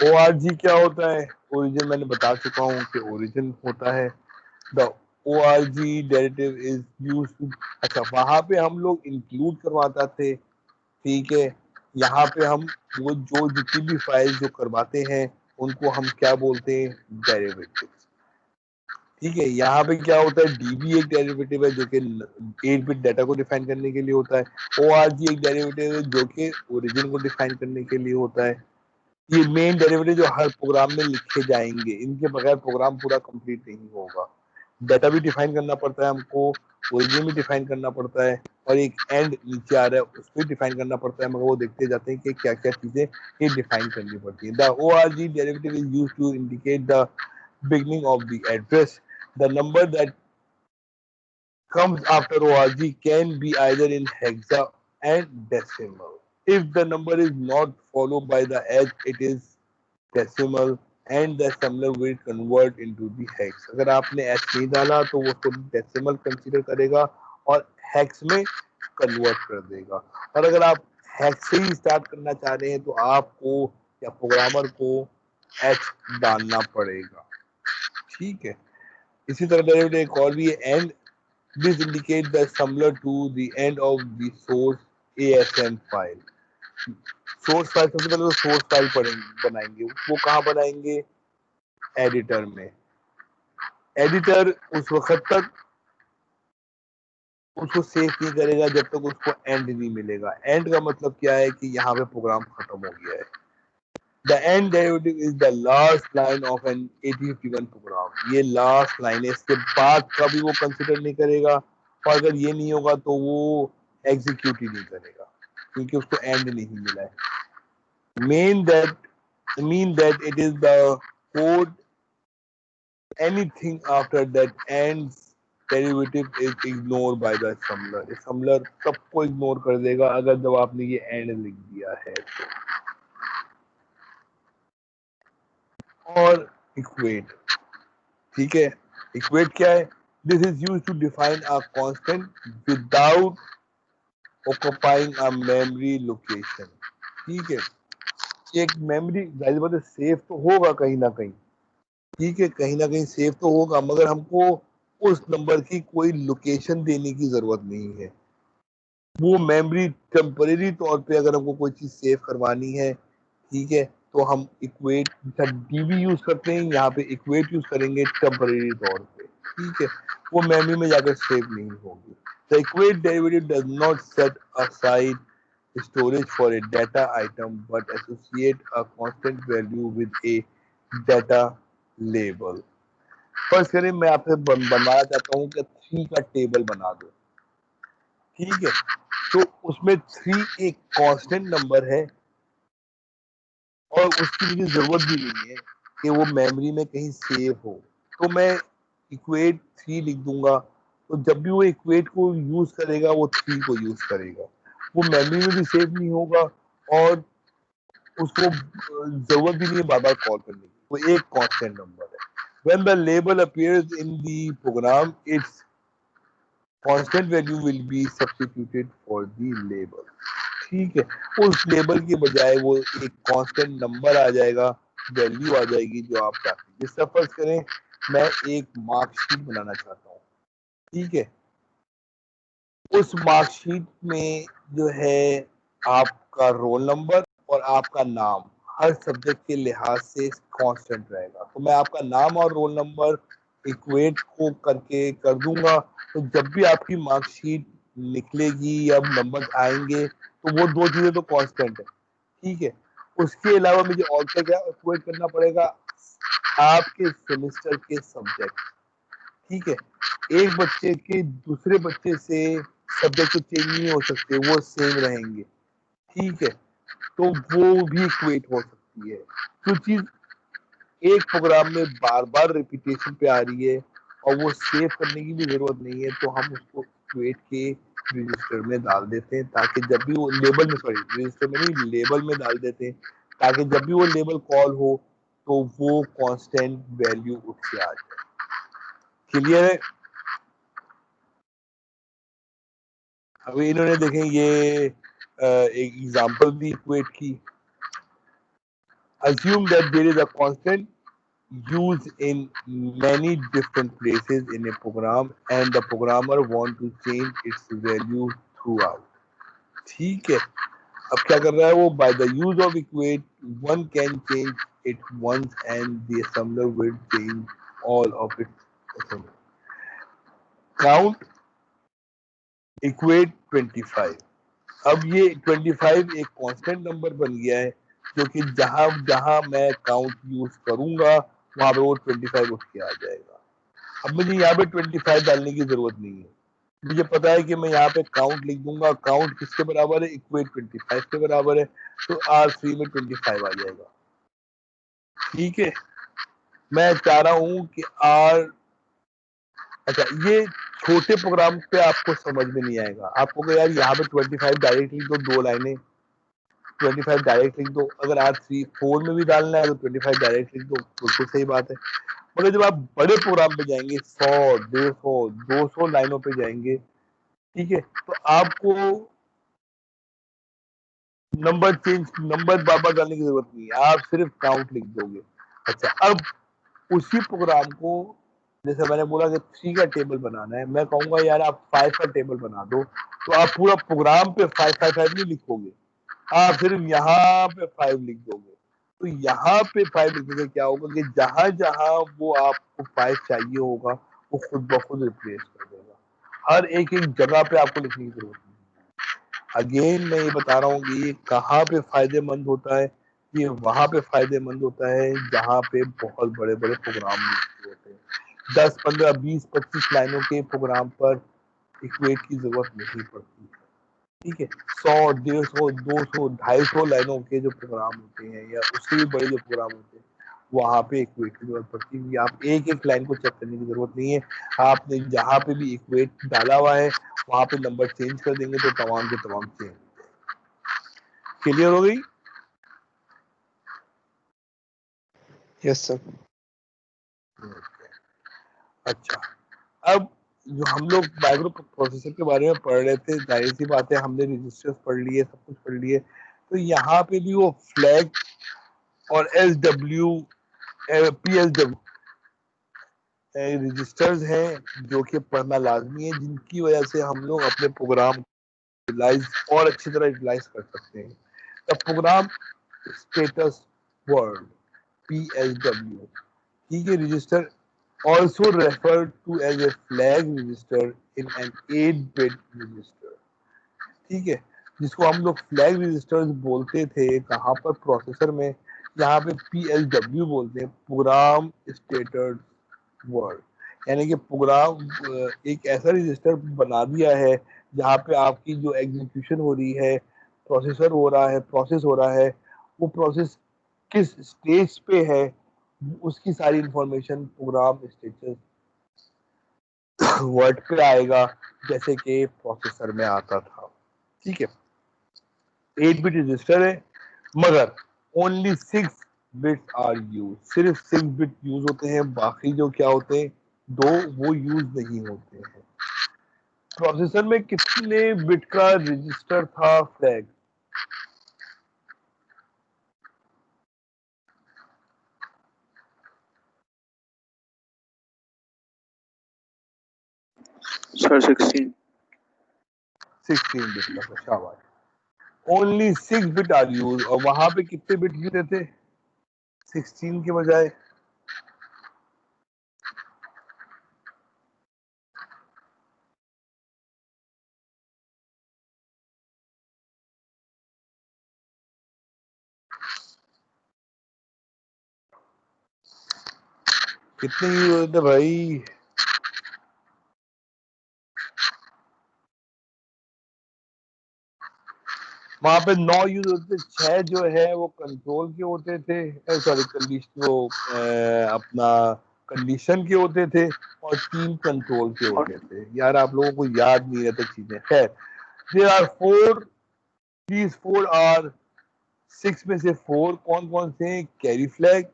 ORG क्या होता है? ओरिजिन मैंने बता चुका हूँ कि ओरिजिन होता है the ORG derivative is used to. अच्छा, वहां पे हम लोग इंक्लूड करवाते थे, ठीक है। यहाँ पे हम वो जो जितनी भी फाइल जो करवाते हैं उनको हम क्या बोलते हैं? डेरिवेटिव, ठीक है। यहाँ पे क्या होता है? डीबी एक डेरिवेटिव है जो कि 8 बिट डाटा को डिफाइन करने के लिए होता है। ORG एक डेरिवेटिव है जो कि ओरिजिन को डिफाइन करने के लिए होता है। ये मेन डेरिवेटिव जो हर प्रोग्राम में लिखे जाएंगे, इनके बगैर प्रोग्राम पूरा कंप्लीट नहीं होगा। डाटा भी डिफाइन करना पड़ता है हमको, ओरिजिन भी डिफाइन करना पड़ता है, और एक एंड नीचे आ रहा है उसको भी डिफाइन करना पड़ता है। मगर वो देखते जाते हैं कि क्या क्या चीजें ये डिफाइन करनी पड़ती है। The ORG derivative is used to indicate the beginning of the address. The number that comes after ORG can be either in hexa and decimal. If the number is not followed by the H, it is decimal and the assembler will convert into the hex. अगर आपने H नहीं डाला तो वो उसको decimal consider करेगा और hex में convert कर देगा। और अगर आप hex से ही start करना चाह रहे हैं तो आपको या प्रोग्रामर को H डालना पड़ेगा, ठीक है। इसी तरह डेरिवेटिव एक और भी है, and this indicate the assembler to the end of the source ASM file. Source file, सबसे पहले तो सोर्स फाइल बनाएंगे। वो कहाँ बनाएंगे? एडिटर में। एडिटर उस वक्त तक उसको सेव नहीं करेगा जब तक उसको एंड नहीं मिलेगा। एंड का मतलब क्या है कि यहाँ पे प्रोग्राम खत्म हो गया है, The end derivative is the last line of an 8051 program. ये लास्ट लाइन है, इसके बाद कभी वो कंसिडर नहीं करेगा, और अगर ये नहीं होगा तो वो एग्जीक्यूट ही नहीं करेगा क्योंकि उसको एंड नहीं मिला है. mean that it is the code. Anything after that ends derivative is ignored by the assembler. assembler सबको इग्नोर कर देगा अगर जब आपने ये एंड लिख दिया है तो. और इक्वेट, ठीक है. इक्वेट क्या है? This is use to define a constant without occupying a memory location. ठीक है, एक मेमोरी जाहिर बात है सेव तो होगा कहीं ना कहीं, ठीक है, कहीं ना कहीं सेव तो होगा, मगर हमको उस नंबर की कोई लोकेशन देने की जरूरत नहीं है. वो मेमोरी टेम्परेरी तौर पे अगर हमको कोई चीज सेव करवानी है, ठीक है, तो हम इक्वेट डीबी यूज करते हैं, यहाँ पे इक्वेट यूज करेंगे टेम्परेरी तौर पे. ठीक है, वो मेमोरी में जाकर सेव नहीं होगी. The equate derivative does not set aside storage for a data item but associate a constant value with a data label. First करें, मैं आपसे बनवाना चाहता हूँ कि 3 का टेबल बना दो. ठीक है, तो उसमें 3 एक कांस्टेंट नंबर है और उसकी मुझे जरूरत भी नहीं है कि वो मेमोरी में कहीं सेव हो, तो मैं इक्वेट 3 लिख दूंगा. तो जब भी वो इक्वेट को यूज करेगा वो 3 को यूज करेगा, वो मेमोरी में भी सेव नहीं होगा और उसको जरूरत भी नहीं है बार बार कॉल करने की. वो एक कांस्टेंट नंबर है. When the label appears in the program, its constant value will be substituted for the label. ठीक है, उस लेबल के बजाय वो एक कांस्टेंट नंबर आ जाएगा, वैल्यू आ जाएगी जो आप चाहते हैं. जिस तरह फर्ज करें मैं एक मार्कशीट बनाना चाहता हूँ. ठीक है, उस मार्कशीट में जो है आपका रोल नंबर और आपका नाम हर सब्जेक्ट के लिहाज से कांस्टेंट रहेगा. तो मैं आपका नाम और रोल नंबर इक्वेट को करके कर दूंगा, तो जब भी आपकी मार्कशीट निकलेगी या नंबर आएंगे तो वो 2 चीजें तो कांस्टेंट है. ठीक है, उसके अलावा मुझे और क्या इक्वेट करना पड़ेगा? आपके सेमेस्टर के सब्जेक्ट. ठीक है, एक बच्चे के दूसरे बच्चे से सब्जेक्ट तो चेंज नहीं हो सकते, वो सेम रहेंगे. ठीक है, तो वो भी इक्वेट हो सकती है. जो चीज एक प्रोग्राम में बार बार रिपीटेशन पे आ रही है और वो सेव करने की भी जरूरत नहीं है, तो हम उसको इक्वेट के रजिस्टर में डाल देते हैं ताकि जब भी वो लेबल में, सॉरी रजिस्टर में नहीं, लेबल में डाल देते हैं ताकि जब भी वो लेबल कॉल हो तो वो कांस्टेंट वैल्यू उठ के आ जाए. क्लियर है? अभी इन्होंने देखें ये एक एग्जांपल दी इक्वेट की. Assume that there is a constant used in many different places in a program and the programmer want to change its value throughout. ठीक है, अब क्या कर रहा है वो? By the use of equate, one can change it once and the assembler will change all of its assembly. Count equate 25. अब ये 25 एक कांस्टेंट नंबर बन गया है जो कि जहां जहां मैं काउंट यूज करूंगा वहां पे वो 25 उठ के आ जाएगा. अब मुझे यहाँ पे 25 डालने की जरूरत नहीं है, मुझे पता है कि मैं यहाँ पे काउंट लिख दूंगा. काउंट किसके बराबर है? इक्वेट 25 के बराबर है, तो R3 में 25 आ जाएगा. ठीक है, मैं चाह रहा हूं कि अच्छा ये छोटे प्रोग्राम पे आपको समझ में नहीं आएगा. आपको यार यहाँ पे 25 डायरेक्ट लिख दो, 2 लाइनें 25 डायरेक्ट लिख दो. अगर R4 में भी डालना है तो 25 डायरेक्ट लिख दो, बिल्कुल सही बात है. मगर जब आप बड़े प्रोग्राम पे जाएंगे, 100, 150, 200 लाइनों पे जाएंगे, ठीक है, तो आपको नंबर बार बार डालने की जरूरत नहीं है, आप सिर्फ काउंट लिख दोगे. अच्छा, अब उसी प्रोग्राम को जैसे मैंने बोला कि 3 का टेबल बनाना है, मैं कहूंगा यार आप 5 का टेबल बना दो, तो आप पूरा प्रोग्राम पे 5 नहीं लिखोगे, आप सिर्फ यहाँ पे 5 लिख दोगे. तो यहाँ पे 5 लिखने से क्या होगा कि जहां जहां वो आपको 5 चाहिए होगा वो खुद ब खुद रिप्लेस कर देगा. हर एक जगह पे आपको लिखने की जरूरत नहीं. अगेन मैं ये बता रहा हूँ कि ये कहाँ पे फायदेमंद होता है, ये वहां पे फायदेमंद होता है जहाँ पे बहुत बड़े बड़े प्रोग्राम होते हैं। 10, 15, 20, 25 लाइनों के प्रोग्राम पर इक्वेट की जरूरत नहीं पड़ती है। ठीक है, 100, 150, 200, 250 लाइनों के जो प्रोग्राम होते हैं या उससे भी बड़े जो प्रोग्राम होते हैं वहां पे इक्वेट की जरूरत पड़ती है। आप एक एक लाइन को चेक करने की जरूरत नहीं है। आपने जहाँ पे भी इक्वेट डाला हुआ है वहां पे नंबर चेंज कर देंगे तो तमाम के तमाम चेंज। क्लियर हो गई?
Yes sir.
अच्छा, अब जो हम लोग माइक्रो प्रोसेसर के बारे में पढ़ रहे थे, जाहिर सी बात है हमने रजिस्टर्स पढ़ लिए, सब कुछ पढ़ लिए, तो यहाँ पे भी वो फ्लैग और SW PSW रजिस्टर्स हैं जो कि पढ़ना लाजमी है, जिनकी वजह से हम लोग अपने प्रोग्राम यूटिलाइज और अच्छी तरह यूटिलाइज कर सकते हैं। The program status word PSW, ठीक है, register also referred to as a flag register in an 8-bit register, ठीक है, जिसको हम लोग फ्लैग रजिस्टर्स बोलते थे कहाँ पर, प्रोसेसर में। यहाँ पे PSW बोलते हैं, प्रोग्राम स्टेटस वर्ड, यानी कि प्रोग्राम एक ऐसा रजिस्टर बना दिया है जहाँ पे आपकी जो एग्जीक्यूशन हो रही है, प्रोसेसर हो रहा है, प्रोसेस हो रहा है, वो प्रोसेस किस स्टेज पे है उसकी सारी इंफॉर्मेशन प्रोग्राम स्टेटस वर्ड पे आएगा, जैसे कि प्रोसेसर में आता था। ठीक है, 8-बिट रजिस्टर है मगर ओनली 6 बिट्स आर यूज, सिर्फ 6 बिट यूज होते हैं, बाकी जो क्या होते हैं 2 वो यूज नहीं होते हैं। प्रोसेसर में कितने बिट का रजिस्टर था फ्लैग?
सर 16
16 बिट का, शाबाश। ओनली 6 बिट आर यूज, और वहां पे कितने बिट यूज थे 16 के बजाय? कितने यूज होते भाई? वहां पे 9 यूज होते, 6 जो है वो कंट्रोल के होते थे, सॉरी कंडीशन, वो अपना कंडीशन के होते थे, और 3 कंट्रोल के होते थे। यार आप लोगों को याद नहीं रहते चीजें। खैर, देयर आर 4, दीज 4 आर 6 में से 4 कौन कौन से हैं? Carry flag,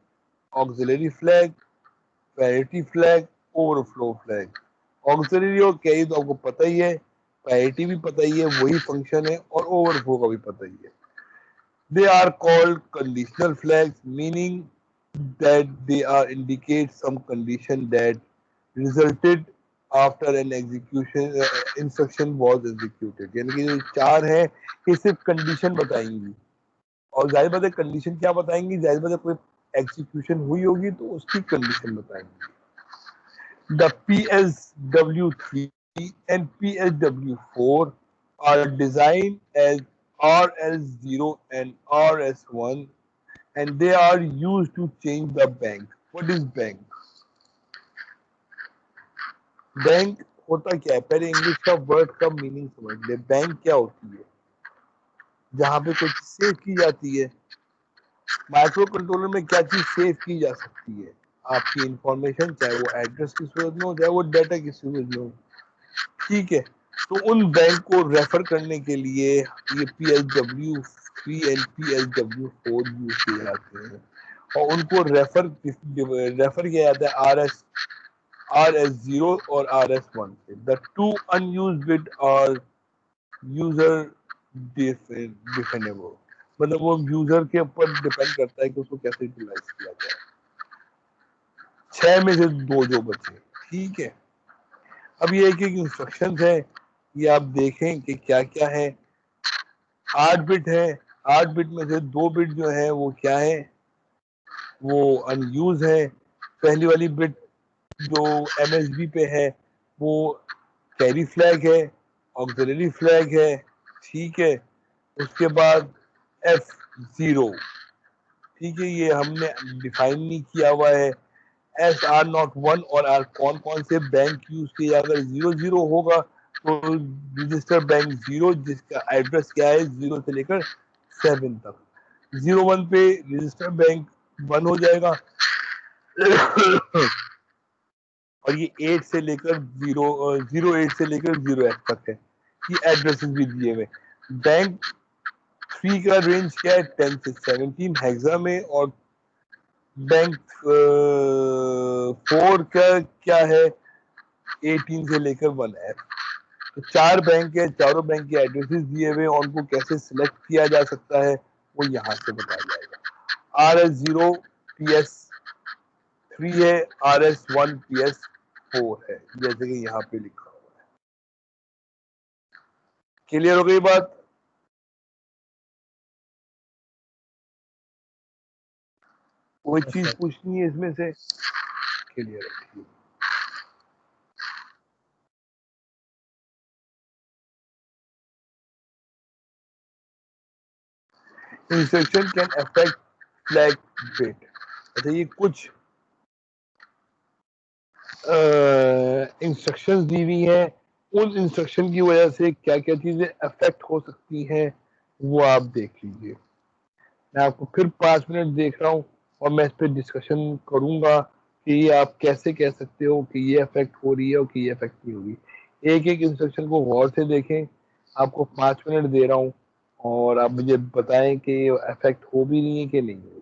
auxiliary flag, parity flag, overflow flag. Auxiliary और कैरी तो आपको पता ही है, पैरिटी भी पता ही है, वही फंक्शन है, और ओवरफ्लो का भी पता ही है। They are called conditional flags, meaning that they are indicate some condition that resulted after an execution instruction was executed। यानी कि जो 4 है ये सिर्फ कंडीशन बताएंगी, और जाहिर बात है कंडीशन क्या बताएंगी, जाहिर बात है कोई एग्जीक्यूशन हुई होगी तो उसकी कंडीशन बताएंगी। The PSW3 and PSW4 are designed as RS0 and RS1, and they are used to change the bank. What is bank? Bank होता क्या है? पहले इंग्लिश का वर्ड का मीनिंग समझ ले। बैंक क्या होती है? जहां पे कोई चीज सेव की जाती है। माइक्रो कंट्रोलर में क्या चीज सेव की जा सकती है? आपकी इंफॉर्मेशन, चाहे वो एड्रेस की सूरत में हो, चाहे वो डाटा की सूरत में हो। ठीक है, तो उन बैंक को रेफर करने के लिए ये PSW3 एंड PSW4 यूज किए जाते हैं, और उनको रेफर किया जाता है RS0 और RS1 से। The 2 unused bit are user definable, मतलब वो यूजर के ऊपर डिपेंड करता है कि उसको कैसे यूटिलाइज किया जाए। 6 में से 2 जो बचे। ठीक है, अब ये एक इंस्ट्रक्शन है, ये आप देखें कि क्या क्या है। 8 बिट है, 8 बिट में से 2 बिट जो है वो क्या है, वो अनयूज है। पहली वाली बिट जो MSB पे है वो कैरी फ्लैग है, ऑक्सिलरी फ्लैग है। ठीक है, उसके बाद F0, ठीक है, ये हमने डिफाइन नहीं किया हुआ है। एस आर नॉट 1 और आर कौन कौन से बैंक यूज किए, अगर 00 होगा तो रजिस्टर बैंक 0 जिसका एड्रेस क्या है 0 से लेकर 7 तक। 01 पे रजिस्टर बैंक 1 हो जाएगा और ये 8 से लेकर 08 से लेकर 0F तक है। ये एड्रेसेस भी दिए हुए। बैंक 3 का रेंज क्या है 10 से 17 हेक्सा में, और बैंक 4 का क्या है 18 से लेकर 1F। तो 4 बैंक है, चारों बैंक के एड्रेसेस दिए हुए, और उनको कैसे सिलेक्ट किया जा सकता है वो यहाँ से बताया जाएगा। RS0 PS3 है, RS1 PS4 है, जैसे कि यहाँ पे लिखा हुआ है। क्लियर हो गई बात? कोई
Yes,
चीज
sir.
पूछनी है इसमें से? क्लियर है। Instruction can affect flag bit. अच्छा, ये कुछ इंस्ट्रक्शंस दी हुई हैं, उन इंस्ट्रक्शन की वजह से क्या क्या चीजें अफेक्ट हो सकती हैं वो आप देख लीजिए। मैं आपको फिर 5 मिनट देख रहा हूँ और मैं इस पर डिस्कशन करूंगा कि ये आप कैसे कह सकते हो कि ये अफेक्ट हो रही है और कि ये अफेक्ट नहीं होगी। एक एक इंस्ट्रक्शन को गौर से देखें। आपको 5 मिनट दे रहा हूँ और आप मुझे बताएं कि ये अफेक्ट हो भी रही है कि नहीं हो रही है।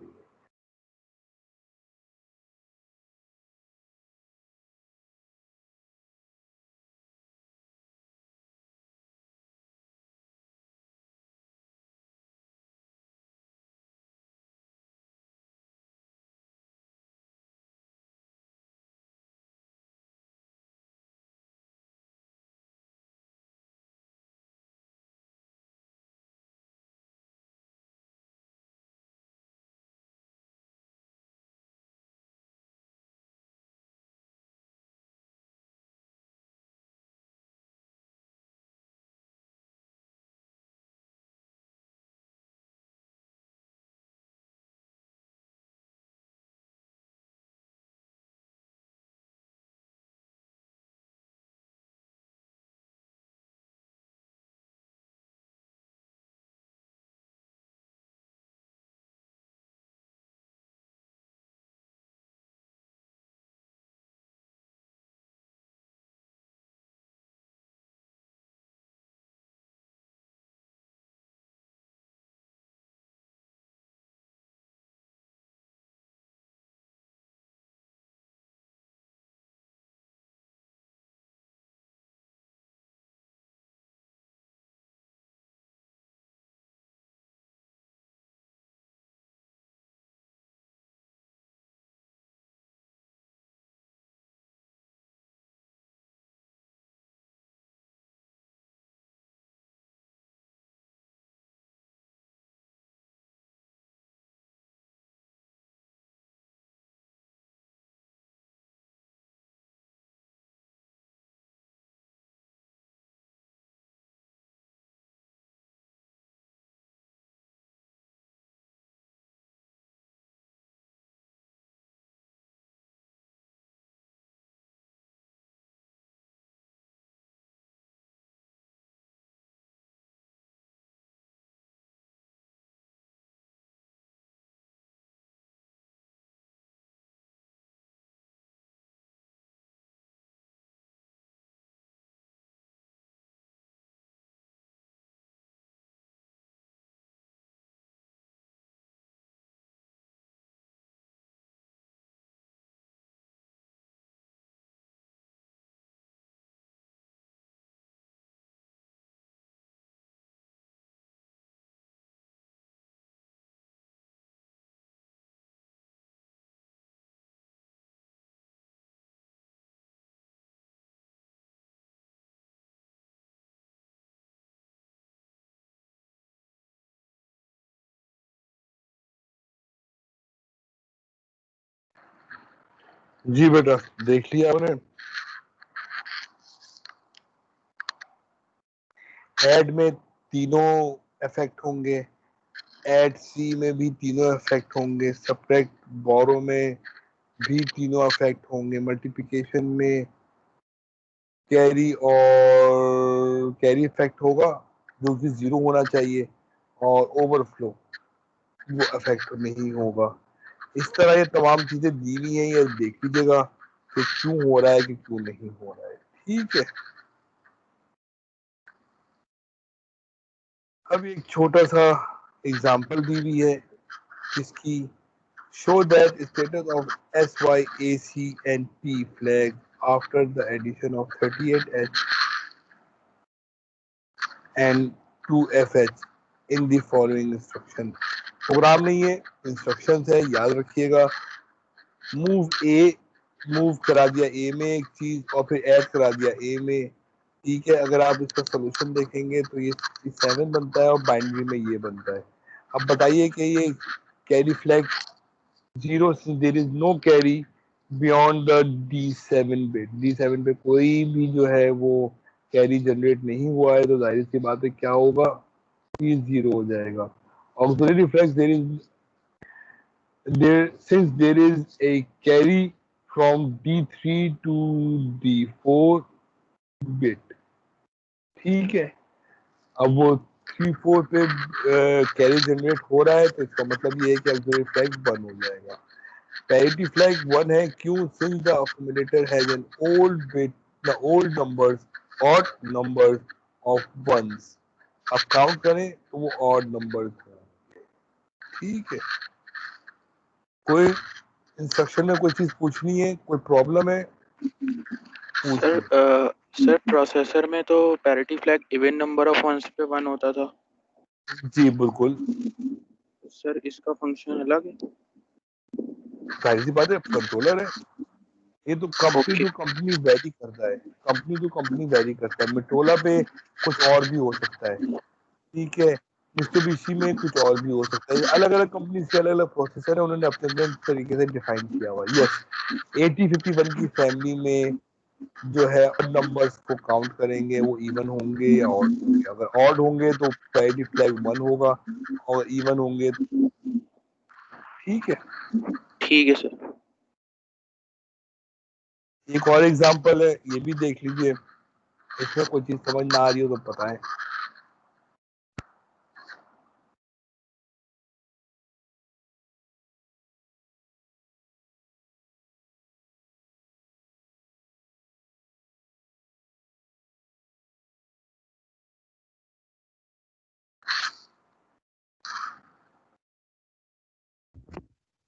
जी बेटा, देख लिया आपने? ऐड में तीनों इफेक्ट होंगे, एट सी में भी तीनों इफेक्ट होंगे, सब्ट्रैक्ट बोरो में भी तीनों इफेक्ट होंगे, मल्टीप्लिकेशन में कैरी और कैरी इफेक्ट होगा जो कि 0 होना चाहिए, और ओवरफ्लो वो इफेक्ट नहीं होगा। इस तरह ये तमाम चीजें दी हुई हैं, ये देख लीजिएगा कि क्यों हो रहा है कि क्यों नहीं हो रहा है। ठीक है, अब एक छोटा सा एग्जांपल दी हुई है इसकी। show that status of S, Y, A, C and P flag after the addition of 38H and 2FH in the following instruction। Program नहीं है, इंस्ट्रक्शंस है, याद रखिएगा। मूव करा दिया ए में एक चीज और फिर ऐड करा दिया ए में। ठीक है, अगर आप इसका सोल्यूशन देखेंगे तो ये 7 बनता है और बाइनरी में ये बनता है। अब बताइए कि ये carry flag 0, there is no carry beyond the D7 bit. D7 पे कोई भी जो है वो कैरी जनरेट नहीं हुआ है, तो जाहिर सी बात है क्या होगा, ये 0 हो जाएगा। Auxiliary flag since there is a carry from D3 to D4 bit। ठीक है, अब वो 3-4 पे कैरी जनरेट हो रहा है, तो इसका मतलब ये है कि ऑक्सिलरी फ्लैग 1 हो जाएगा। पैरिटी फ्लैग 1 है, क्यों? since the accumulator has an old bit, the old numbers odd numbers of ones। अब काउंट करें तो वो ऑड नंबर्स हैं। ठीक है, कोई इंस्ट्रक्शन में कोई चीज पूछनी है, कोई प्रॉब्लम है?
सर सर प्रोसेसर में तो parity flag even number of ones पे 1 होता था।
जी बिल्कुल,
सर इसका फंक्शन अलग है।
सारी सी बात है, कंट्रोलर है ये तो। Company
okay
to company vary करता है, कंपनी टू कंपनी वेरी करता है। मिटोला पे कुछ और भी हो सकता है, ठीक है, मित्सुबिशी में कुछ और भी हो सकता है। अलग अलग कंपनी के अलग अलग प्रोसेसर है, उन्होंने अपने अपने तरीके से डिफाइन किया हुआ है। यस, 8051 की फैमिली में जो है नंबर्स को काउंट करेंगे, वो इवन होंगे या ऑड होंगे। अगर ऑड होंगे तो पैरिटी फ्लैग 1 होगा, और इवन होंगे। ठीक है,
ठीक है सर।
एक और एग्जांपल है, ये भी देख लीजिए, इसमें कोई चीज समझ ना आ रही हो तो बताएं।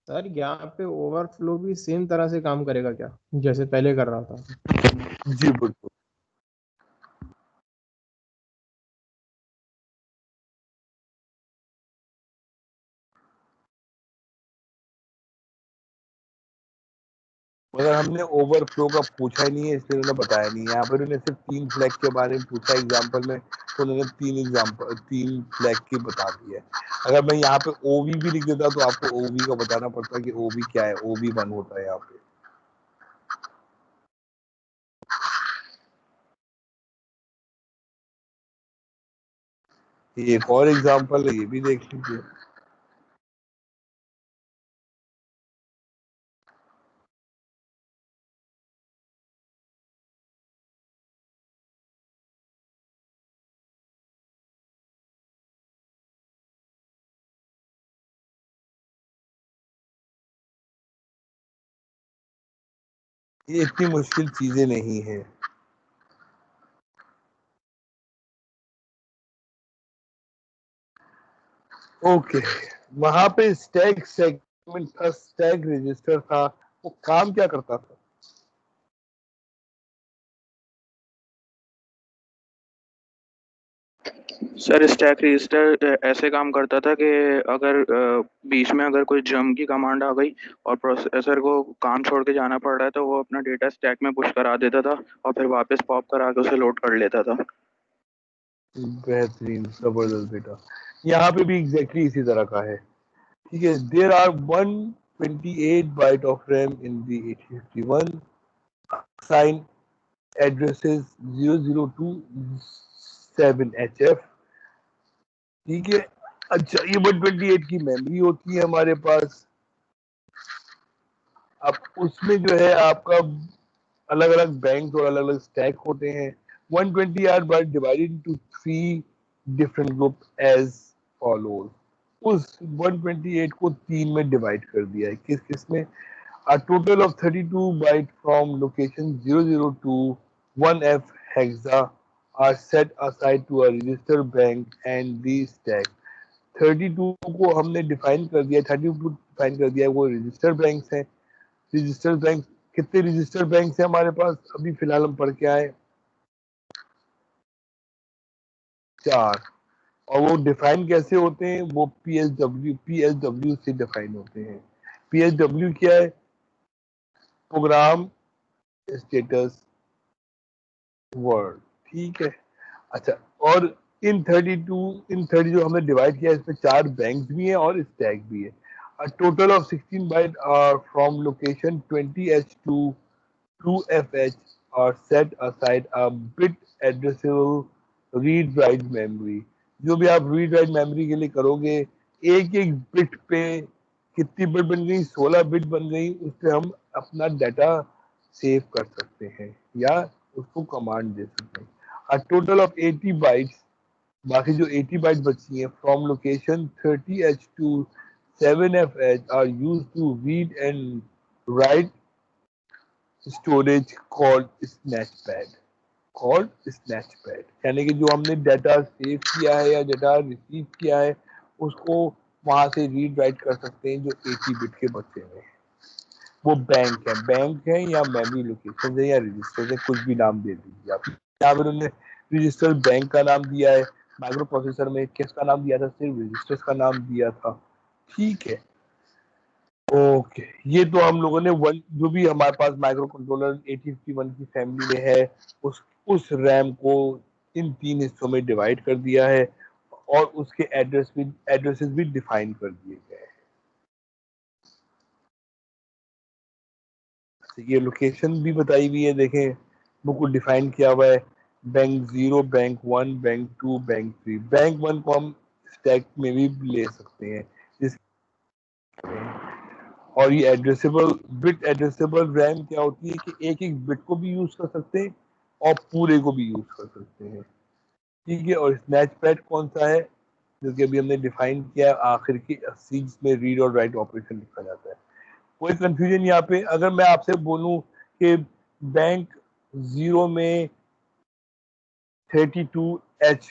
सर यहाँ पे ओवरफ्लो भी सेम तरह से काम करेगा क्या, जैसे पहले कर रहा था?
जी बिल्कुल, मगर हमने ओवरफ्लो का पूछा ही नहीं है, इसलिए उन्होंने बताया नहीं है। यहाँ पर उन्होंने सिर्फ 3 फ्लैग के बारे में पूछा एग्जांपल में, तो उन्होंने 3 फ्लैग की बता दी है। अगर मैं यहाँ पे ओवी भी लिख देता तो आपको ओवी का बताना पड़ता कि ओवी क्या है। ओवी 1 होता है यहाँ पे। ये एक और एग्जांपल है, ये भी देख लीजिए। ये इतनी मुश्किल चीजें नहीं है। ओके, वहां पे स्टैक सेगमेंट था, स्टैक रजिस्टर था, वो काम क्या करता था?
सर स्टैक रजिस्टर ऐसे काम करता था कि अगर बीच में अगर कोई जंप की कमांड आ गई और प्रोसेसर को काम छोड़ के जाना पड़ रहा है, तो वो अपना डेटा स्टैक में पुश करा देता था और फिर वापस पॉप करा के उसे लोड कर लेता था।
बेहतरीन, जबरदस्त बेटा। यहाँ पे भी एग्जैक्टली इसी तरह का है। ठीक है, there are 128 byte of RAM in the 8051, sign addresses 0027HF। ठीक है, अच्छा, ये 128 की मेमोरी होती है हमारे पास। अब उसमें जो है आपका अलग अलग बैंक और अलग अलग स्टैक होते हैं। 120 are bar divided into 3 different group as follows. उस 128 को 3 में डिवाइड कर दिया है। किस किस में? A total of 32 bytes from location 002 to 1F hexa are set aside to a register bank and the stack। 32 को हमने डिफाइन कर दिया, 32 डिफाइन कर दिया, वो रजिस्टर बैंक्स हैं। रजिस्टर बैंक, कितने रजिस्टर बैंक हैं हमारे पास? अभी फिलहाल हम पढ़ के आए 4। और वो डिफाइन कैसे होते हैं? वो पीएसडब्ल्यू से डिफाइन होते हैं। पीएसडब्ल्यू क्या है? प्रोग्राम स्टेटस वर्ड, ठीक है। अच्छा, और इन 30 जो हमने डिवाइड किया, इसमें 4 बैंक्स भी हैं और स्टैक भी है। A total of 16 bytes are from location 20H to 2FH are set aside a bit addressable read write memory। जो भी आप रीड राइट मेमोरी के लिए करोगे, एक एक बिट पे कितनी बिट बन गई? 16 बिट बन गई। उस पर हम अपना डाटा सेव कर सकते हैं या उसको कमांड दे सकते हैं। A total of 80 bytes, बाकी जो 80 बाइट बची हैं, from location 30H to 7FH are used to read and write storage called scratchpad. यानी कि जो हमने डाटा सेव किया है या डाटा रिसीव किया है, उसको वहां से रीड राइट कर सकते हैं। जो 80 बिट के बचे हैं, वो बैंक है या मेमोरी लोकेशन है या रजिस्टर है, कुछ भी नाम दे दीजिए आप। यहाँ पर उन्होंने रजिस्टर बैंक का नाम दिया है, माइक्रो प्रोसेसर में किसका नाम दिया था? सिर्फ रजिस्टर्स का नाम दिया था, ठीक है। ओके, ये तो हम लोगों ने जो भी हमारे पास माइक्रो कंट्रोलर 8051 की फैमिली में है, उस रैम को इन 3 हिस्सों में डिवाइड कर दिया है और उसके एड्रेसेस भी डिफाइन कर दिए गए हैं। ये लोकेशन भी बताई हुई है, देखें बुक को डिफाइन किया हुआ है। Bank 0, bank 1, bank 2, bank 3। Bank 1 को हम स्टैक में भी ले सकते हैं। और ये बिट एड्रेसेबल रैम क्या होती है कि एक एक बिट को भी यूज कर सकते हैं और पूरे को भी यूज कर सकते हैं, ठीक है। और स्नैचपैड कौन सा है? जो कि अभी हमने डिफाइन किया है, आखिर की 80 जिसमें रीड और राइट ऑपरेशन लिखा जाता है। कोई कंफ्यूजन यहाँ पे? अगर मैं आपसे बोलूं कि बैंक 0 में 32H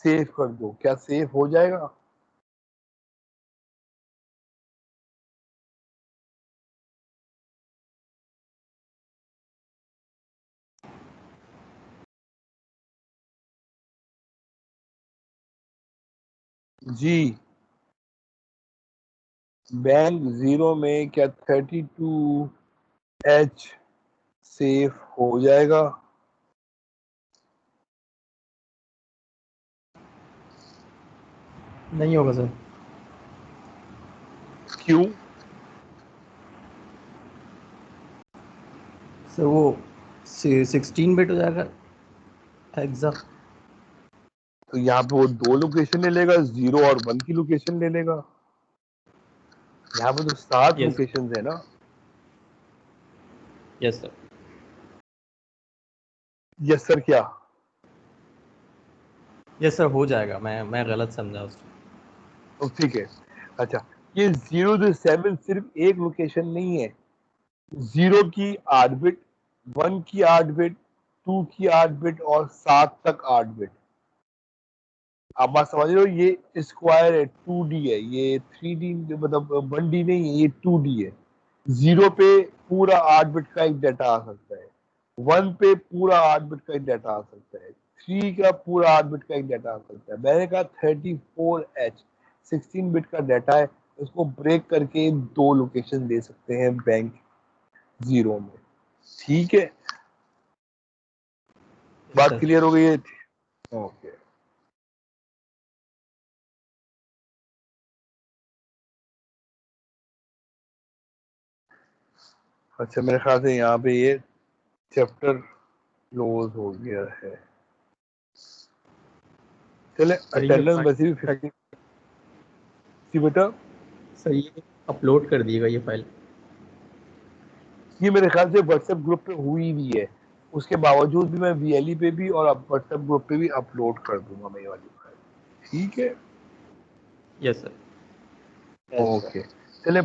सेव कर दो, क्या सेव हो जाएगा? जी, बैंक 0 में क्या 32H सेव हो जाएगा?
नहीं होगा सर।
क्यों?
सर वो 16 बिट हो जाएगा हेक्सा।
तो यहाँ पे वो 2 लोकेशन ले लेगा, 0 और 1 की लोकेशन ले लेगा। यहाँ पे तो 7
Yes.
लोकेशन है ना।
Yes sir.
यस सर क्या?
यस सर, हो जाएगा। मैं गलत समझा उसको।
तो ठीक है। अच्छा, ये 0 से 7 सिर्फ एक लोकेशन नहीं है। 0 की 8 बिट, 1 की 8 बिट, 2 की 8 बिट और 7 तक 8 बिट। आप बात समझ रहे हो? ये स्क्वायर है, 2D है, ये 3D मतलब 1D नहीं है, ये 2D है। 0 पे पूरा 8 बिट का एक डाटा आ सकता है, 1 पे पूरा 8 बिट का एक डाटा आ सकता है, 3 का पूरा 8 बिट का एक डाटा आ सकता है। मैंने कहा 34H 16 बिट का डाटा है, उसको ब्रेक करके 2 लोकेशन दे सकते हैं बैंक 0 में, ठीक है। बात
सर।
क्लियर हो गई है? ओके। अच्छा, मेरे ख्याल से यहाँ पे ये चैप्टर क्लोज हो गया है। चले,
सर ये
अटेंडेंस वैसे भी 50 जी बेटा,
सर ये अपलोड कर दिएगा ये फाइल।
ये मेरे ख्याल से व्हाट्सएप ग्रुप पे हुई भी है, उसके बावजूद भी मैं वीएलई पे भी और व्हाट्सएप ग्रुप पे भी अपलोड कर दूंगा मैं ये वाली फाइल। ठीक है,
यस सर।
ओके। चले,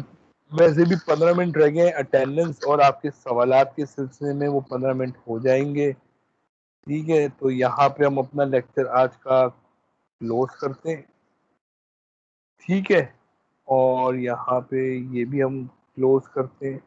वैसे भी 15 मिनट रह गए, अटेंडेंस और आपके सवालात के सिलसिले में वो 15 मिनट हो जाएंगे। ठीक है, तो यहाँ पे हम अपना लेक्चर आज का क्लोज करते हैं। ठीक है, और यहाँ पे ये भी हम क्लोज करते हैं।